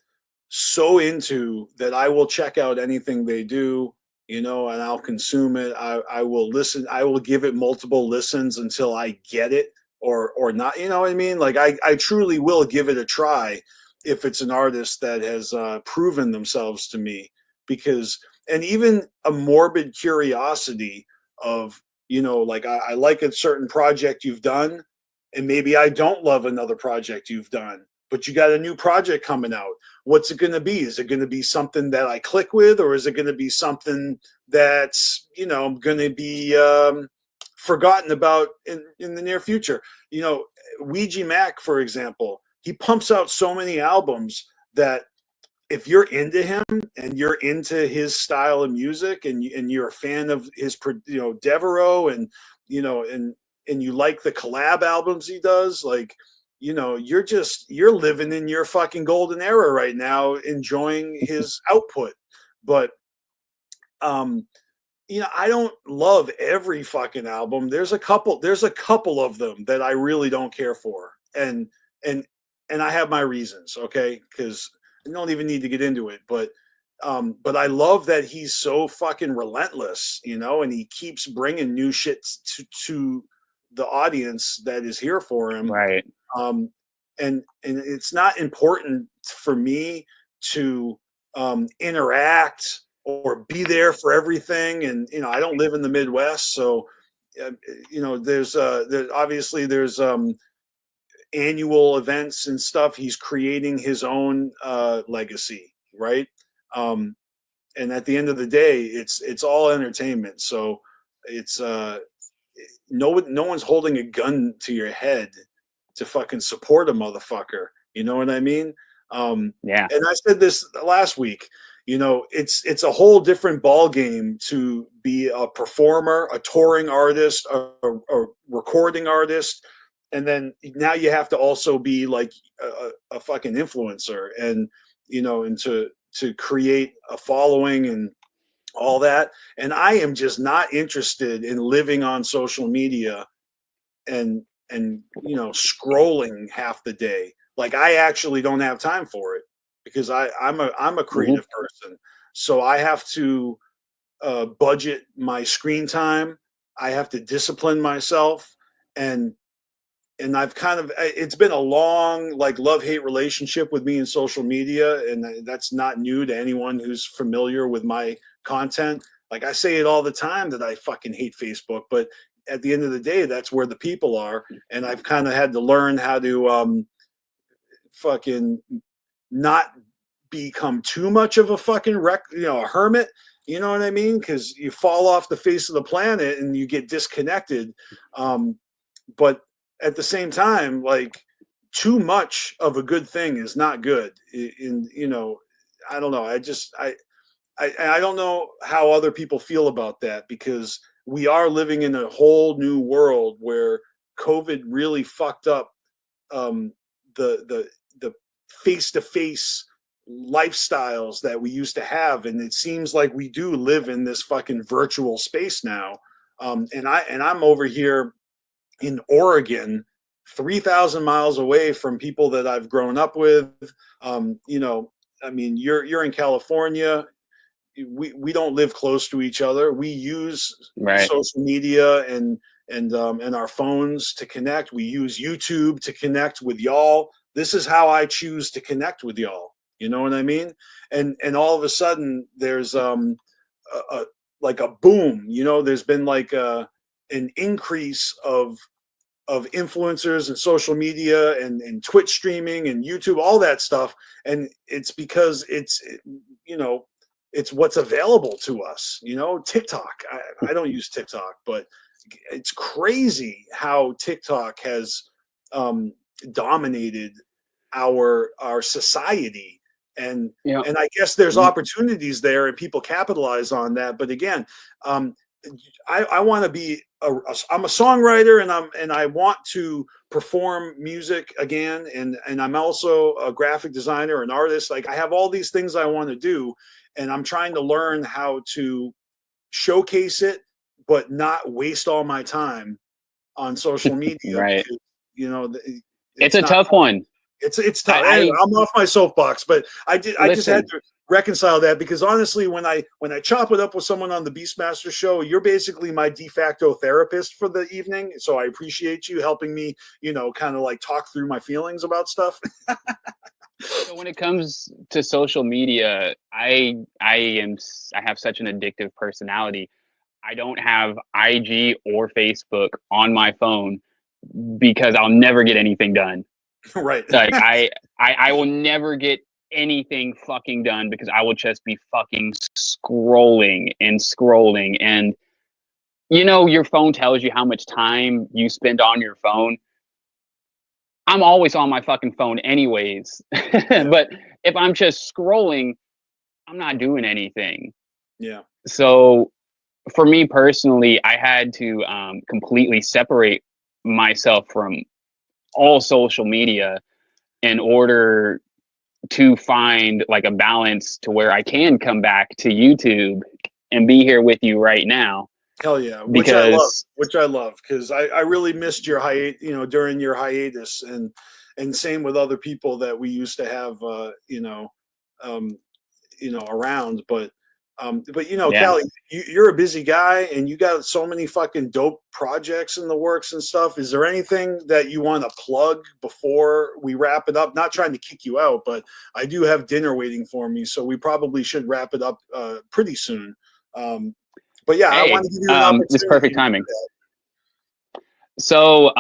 so into that I will check out anything they do, and I'll consume it. I will listen. I will give it multiple listens until I get it, or not. You know what I mean? Like, I truly will give it a try if it's an artist that has proven themselves to me, because, and even a morbid curiosity of, like, I like a certain project you've done. and maybe I don't love another project you've done, but you got a new project coming out. What's it going to be? Is it going to be something that I click with, or is it going to be something that's, you know, going to be forgotten about in the near future? You know, Ouija Mac, for example, he pumps out so many albums that if you're into him and you're into his style of music, and you're a fan of his, you know, Devereaux, and you know, and you like the collab albums he does, like, you know, you're living in your fucking golden era right now, enjoying his output. But you know, I don't love every fucking album. There's a couple of them that I really don't care for. And and I have my reasons, okay? Because I don't even need to get into it, but I love that he's so fucking relentless, you know, and he keeps bringing new shit to the audience that is here for him. Right. And it's not important for me to interact or be there for everything. And you know, I don't live in the Midwest, so you know, there's obviously there's annual events and stuff. He's creating his own legacy, right? Um, and at the end of the day, it's all entertainment. So it's no one's holding a gun to your head to fucking support a motherfucker. You know what I mean? Yeah. And I said this last week. You know, it's a whole different ball game to be a performer, a touring artist, a recording artist, and then now you have to also be like a fucking influencer, and you know, and to create a following and all that. And I am just not interested in living on social media and you know, scrolling half the day. Like, I actually don't have time for it because I'm a creative person, so I have to budget my screen time. I have to discipline myself, and I've kind of, it's been a long like love-hate relationship with me in social media, and that's not new to anyone who's familiar with my content. Like, I say it all the time that I fucking hate Facebook, but at the end of the day, that's where the people are, and I've kind of had to learn how to fucking not become too much of a fucking you know, a hermit. You know what I mean? Because you fall off the face of the planet and you get disconnected. But at the same time, like, too much of a good thing is not good. In you know, I don't know. I don't know how other people feel about that, because we are living in a whole new world where COVID really fucked up the face to face lifestyles that we used to have, and it seems like we do live in this fucking virtual space now. And I'm over here in Oregon, 3,000 miles away from people that I've grown up with. You know, I mean, you're in California. We don't live close to each other. We use social media and our phones to connect. We use YouTube to connect with y'all. This is how I choose to connect with y'all. You know what I mean? And all of a sudden there's like a boom. You know, there's been like an increase of influencers and social media and Twitch streaming and YouTube, all that stuff. And it's because you know, it's what's available to us. You know, TikTok. I don't use TikTok, but it's crazy how TikTok has dominated our society. And I guess there's opportunities there, and people capitalize on that. But again, I want to be I'm a songwriter, and I want to perform music again, and I'm also a graphic designer, an artist. Like, I have all these things I want to do, and I'm trying to learn how to showcase it, but not waste all my time on social media. Right. Because, you know, it's a tough one. It's tough. I'm off my soapbox, but I just had to reconcile that, because honestly, when I chop it up with someone on the BeastMasteR show, you're basically my de facto therapist for the evening. So I appreciate you helping me, you know, kind of like talk through my feelings about stuff. So when it comes to social media, I have such an addictive personality. I don't have IG or Facebook on my phone because I'll never get anything done. Right. Like I will never get anything fucking done because I will just be fucking scrolling and scrolling. And you know, your phone tells you how much time you spend on your phone. I'm always on my fucking phone anyways. Yeah. But if I'm just scrolling, I'm not doing anything. Yeah. So for me personally, I had to completely separate myself from all social media in order to find like a balance to where I can come back to YouTube and be here with you right now. Hell yeah, Because which I love, because I really missed your hiatus, you know, during your hiatus, and same with other people that we used to have, um, around. But you know, yeah, Callie, you're a busy guy, and you got so many fucking dope projects in the works and stuff. Is there anything that you want to plug before we wrap it up? Not trying to kick you out, but I do have dinner waiting for me, so we probably should wrap it up pretty soon. But yeah, I hey, want to give you an this opportunity perfect to do timing. that. So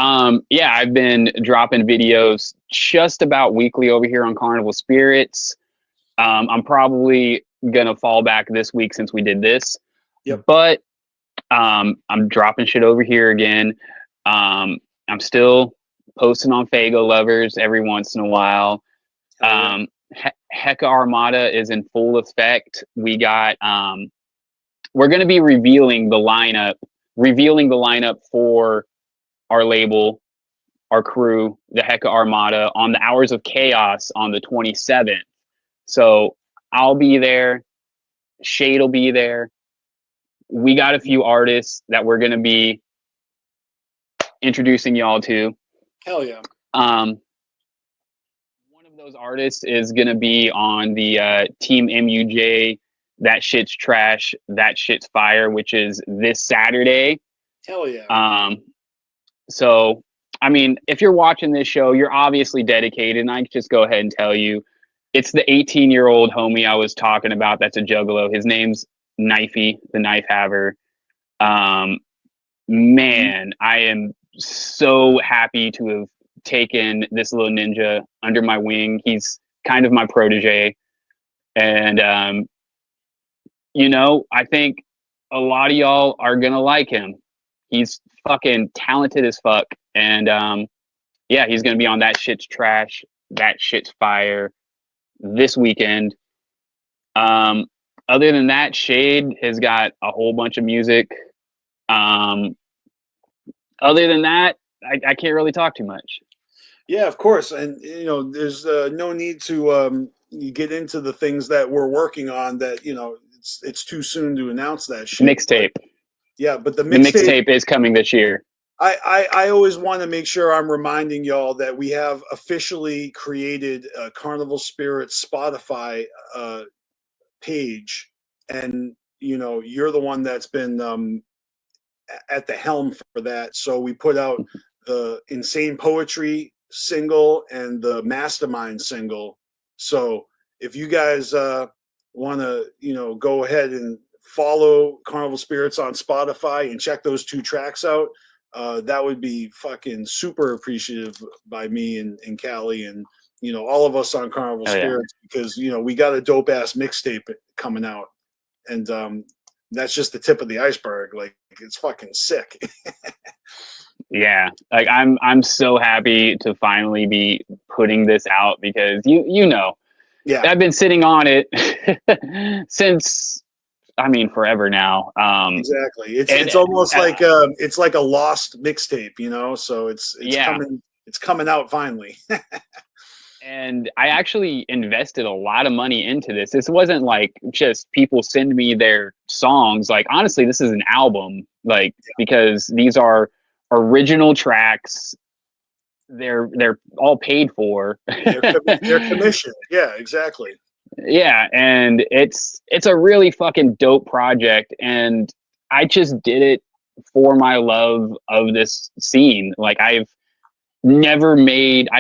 yeah, I've been dropping videos just about weekly over here on Carnival Spirits. I'm probably gonna fall back this week since we did this, Yep. but I'm dropping shit over here again. I'm still posting on Fago Lovers every once in a while. Yeah. Hecka Armada is in full effect. We got we're going to be revealing the lineup for our label, our crew, the Hecka Armada, on the Hours of Chaos on the 27th. So I'll be there. Shade will be there. We got a few artists that we're going to be introducing y'all to. Hell yeah. One of those artists is going to be on the Team MUJ, That Shit's Trash, That Shit's Fire, which is this Saturday. Hell yeah. So, I mean, if you're watching this show, you're obviously dedicated, and I can just go ahead and tell you, it's the 18-year-old homie I was talking about that's a juggalo. His name's Knifey, the Knife Haver. Man, I am so happy to have taken this little ninja under my wing. He's kind of my protege. And, you know, I think a lot of y'all are going to like him. He's fucking talented as fuck. And yeah, he's going to be on That Shit's Trash, That Shit's Fire this weekend. Other than that, Shade has got a whole bunch of music. Other than that, I can't really talk too much. Yeah, of course. And, you know, there's no need to get into the things that we're working on that, you know, it's too soon to announce that shit. Mixtape. Yeah, but the mixtape is coming this year. I always want to make sure I'm reminding y'all that we have officially created a Carnival Spirits Spotify page, and you know you're the one that's been at the helm for that. So we put out the Insane Poetry single and the Mastermind single. So if you guys want to, you know, go ahead and follow Carnival Spirits on Spotify and check those two tracks out, that would be fucking super appreciative by me and Callie and, you know, all of us on Carnival Spirits, because, you know, we got a dope ass mixtape coming out, and that's just the tip of the iceberg. Like, it's fucking sick. Yeah, like I'm so happy to finally be putting this out, because you know, yeah, I've been sitting on it since, I mean, forever now. Exactly. It's almost like it's like a lost mixtape, you know. So it's coming out finally. And I actually invested a lot of money into this. This wasn't like just people send me their songs. Like, honestly, this is an album. Like, because these are original tracks. They're all paid for. They're commissioned. Yeah, exactly. Yeah, and it's a really fucking dope project, and I just did it for my love of this scene. Like, I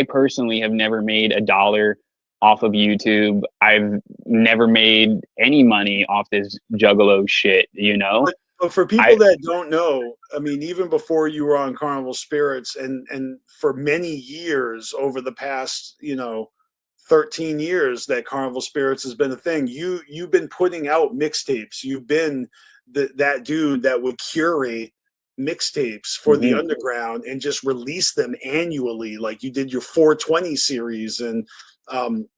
personally have never made $1 off of YouTube. I've never made any money off this juggalo shit, you know? But for people that don't know, I mean, even before you were on Carnival Spirits, and for many years over the past, 13 years that Carnival Spirits has been a thing, you've been putting out mixtapes. You've been that dude that would curate mixtapes for the underground and just release them annually, like you did your 420 series, and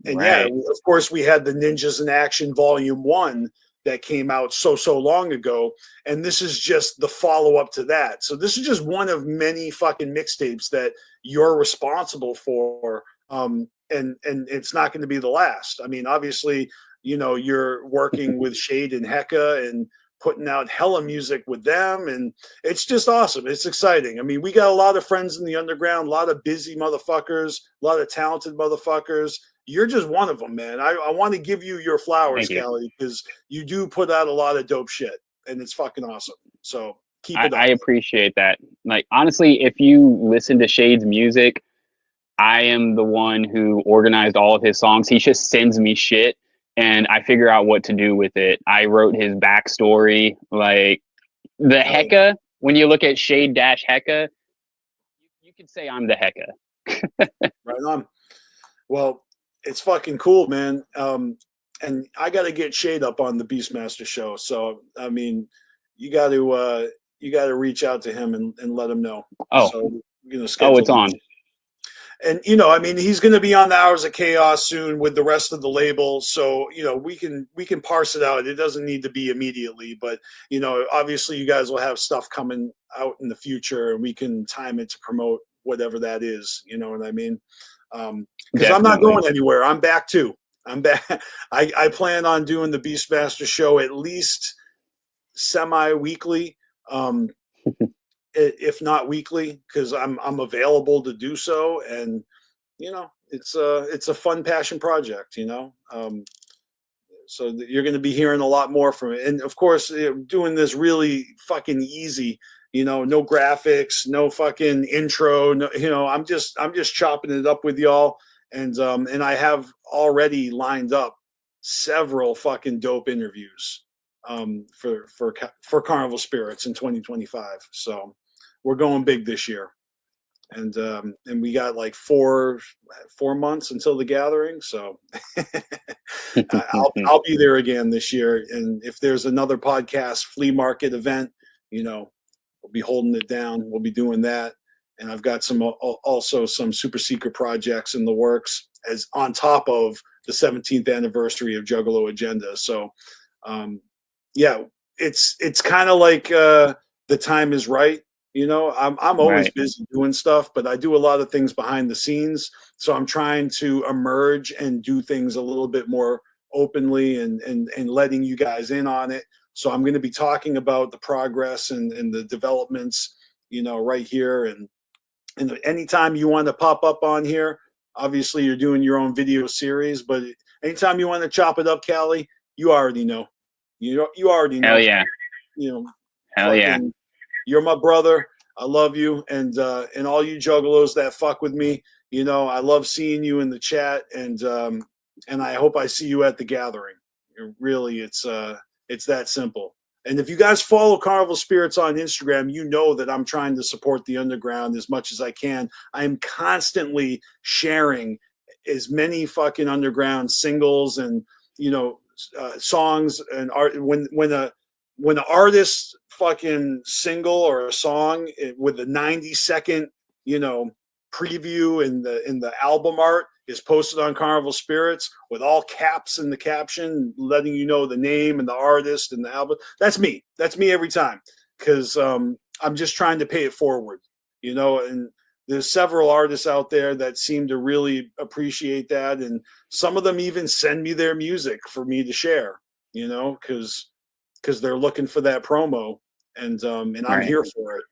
yeah, of course we had the Ninjas in Action Volume 1 that came out so long ago, and this is just the follow-up to that. So this is just one of many fucking mixtapes that you're responsible for, and it's not going to be the last. I mean, obviously, you're working with Shade and Hecka and putting out hella music with them, and it's just awesome. It's exciting. I mean, we got a lot of friends in the underground, a lot of busy motherfuckers, a lot of talented motherfuckers. You're just one of them, man. I want to give you your flowers, Callie, because you do put out a lot of dope shit, and it's fucking awesome. So keep it up. I appreciate that. Like, honestly, if you listen to Shade's music, I am the one who organized all of his songs. He just sends me shit, and I figure out what to do with it. I wrote his backstory. Like, the Hecka, when you look at Shade Dash Hecka, you could say I'm the Hecka. Right on. Well, it's fucking cool, man. And I got to get Shade up on the BeastMasteR show. So, I mean, you got to reach out to him and let him know. Oh, so we're gonna schedule it's on. And, I mean, he's going to be on the Hours of Chaos soon with the rest of the label. So, we can parse it out. It doesn't need to be immediately, but, obviously you guys will have stuff coming out in the future, and we can time it to promote whatever that is. You know what I mean? Because I'm not going anywhere. I'm back too. I'm back. I plan on doing the BeastMasteR show at least semi-weekly. If not weekly, because I'm available to do so, and it's a fun passion project, so you're going to be hearing a lot more from it, and of course doing this really fucking easy, no graphics, no fucking intro, no, I'm just chopping it up with y'all, and I have already lined up several fucking dope interviews for Carnival Spirits in 2025. So we're going big this year, and we got like four months until the gathering. So I'll be there again this year, and if there's another podcast flea market event, we'll be holding it down. We'll be doing that, and I've got also some super secret projects in the works as on top of the 17th anniversary of Juggalo Agenda. So yeah, it's kind of like the time is right. I'm always busy doing stuff, but I do a lot of things behind the scenes. So I'm trying to emerge and do things a little bit more openly and letting you guys in on it. So I'm going to be talking about the progress and the developments, right here. And anytime you want to pop up on here, obviously you're doing your own video series, but anytime you want to chop it up, Callie, you already know. You already know. Hell yeah. Hell yeah. You're my brother. I love you, and all you juggalos that fuck with me. I love seeing you in the chat, and I hope I see you at the gathering. Really, it's that simple. And if you guys follow Carnival Spirits on Instagram, you know that I'm trying to support the underground as much as I can. I am constantly sharing as many fucking underground singles and songs and art. When an artist fucking single or a song with a 90-second, preview in the album art is posted on Carnival Spirits with all caps in the caption, letting you know the name and the artist and the album. That's me. That's me every time, because I'm just trying to pay it forward, and there's several artists out there that seem to really appreciate that, and some of them even send me their music for me to share, because they're looking for that promo, and I'm here for it,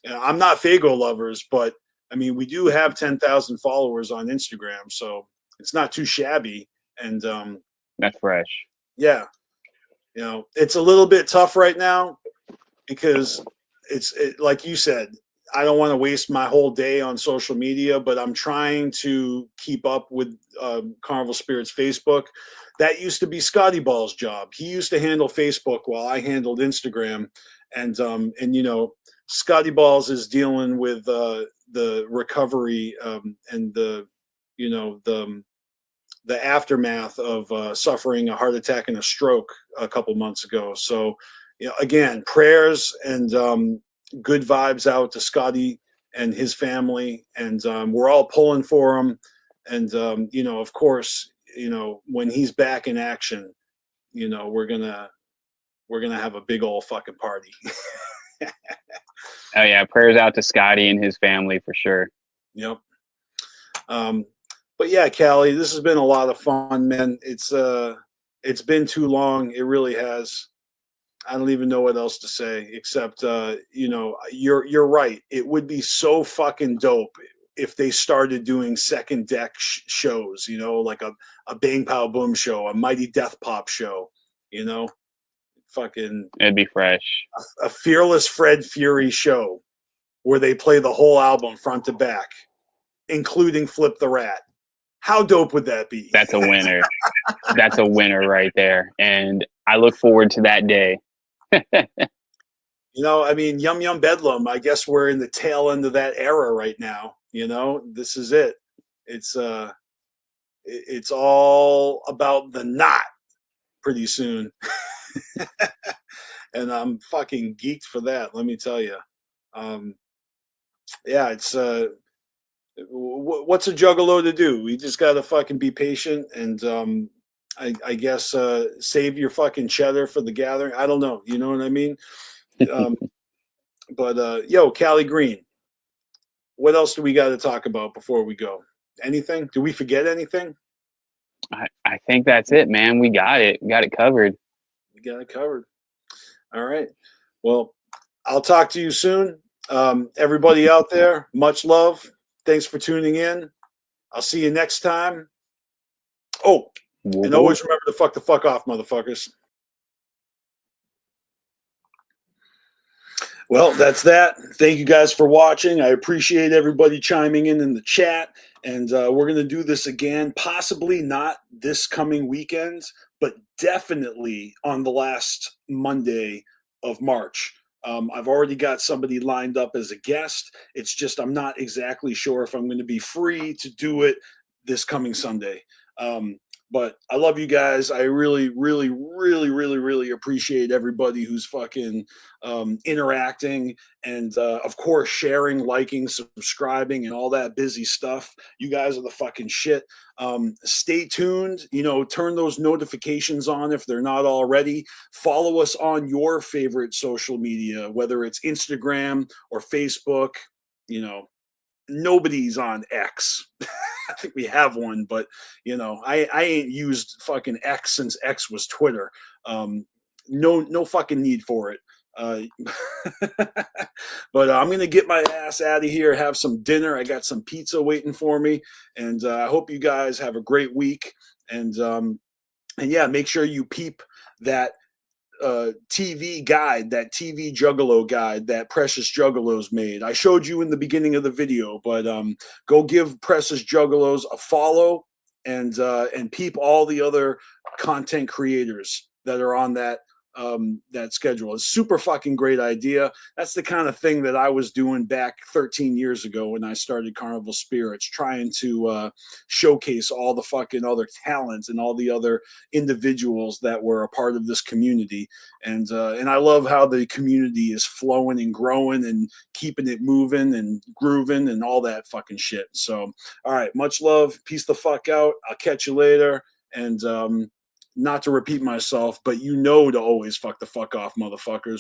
I'm not Fago lovers, but I mean, we do have 10,000 followers on Instagram, so it's not too shabby. And that's fresh. Yeah, it's a little bit tough right now because it's like you said, I don't want to waste my whole day on social media, but I'm trying to keep up with Carnival Spirits Facebook. That used to be Scotty Ball's job. He used to handle Facebook while I handled Instagram, and you know, Scotty Balls is dealing with the recovery and the you know the aftermath of suffering a heart attack and a stroke a couple months ago. So, you know, again, prayers and good vibes out to Scotty and his family, and we're all pulling for him. And you know, of course, you know, when he's back in action, you know, we're gonna have a big old fucking party. Oh yeah, prayers out to Scotty and his family for sure. Yep. But yeah, Callie, this has been a lot of fun, man. It's been too long. It really has. I don't even know what else to say except you know, you're right. It would be so fucking dope if they started doing second deck shows, you know, like a Bang Pow Boom show, a Mighty Death Pop show, you know, fucking It'd be fresh. a Fearless Fred Fury show where they play the whole album front to back, including Flip the Rat. How dope would that be? That's a winner. That's a winner right there. And I look forward to that day. You know, I mean, Yum Yum Bedlam, I guess we're in the tail end of that era right now. You know, this is it. It's all about the knot pretty soon. And I'm fucking geeked for that, let me tell you. Yeah, it's what's a juggalo to do? We just got to fucking be patient and I guess save your fucking cheddar for the gathering. I don't know. You know what I mean? But yo, Caligreen, what else do we got to talk about before we go? Anything? Do we forget anything? I think that's it, man. We got it. We got it covered. We got it covered. All right. Well, I'll talk to you soon. Everybody out there, much love. Thanks for tuning in. I'll see you next time. Oh, and always remember to fuck the fuck off, motherfuckers. Well, that's that. Thank you guys for watching. I appreciate everybody chiming in the chat. And we're going to do this again, possibly not this coming weekend, but definitely on the last Monday of March. I've already got somebody lined up as a guest. It's just I'm not exactly sure if I'm going to be free to do it this coming Sunday. But I love you guys. I really, really, really, really, really appreciate everybody who's fucking interacting and, of course, sharing, liking, subscribing, and all that busy stuff. You guys are the fucking shit. Stay tuned. You know, turn those notifications on if they're not already. Follow us on your favorite social media, whether it's Instagram or Facebook. You know, nobody's on X. I think we have one, but you know, I ain't used fucking X since X was Twitter. No fucking need for it. But I'm gonna get my ass out of here, have some dinner. I got some pizza waiting for me, and I hope you guys have a great week. And yeah, make sure you peep that TV guide, that TV Juggalo guide that Precious Juggalos made. I showed you in the beginning of the video, but go give Precious Juggalos a follow and peep all the other content creators that are on that schedule. It's super fucking great idea. That's the kind of thing that I was doing back 13 years ago when I started Carnival Spirits, trying to showcase all the fucking other talents and all the other individuals that were a part of this community. And I love how the community is flowing and growing and keeping it moving and grooving and all that fucking shit. So, all right, much love. Peace the fuck out. I'll catch you later. And not to repeat myself, but you know to always fuck the fuck off, motherfuckers.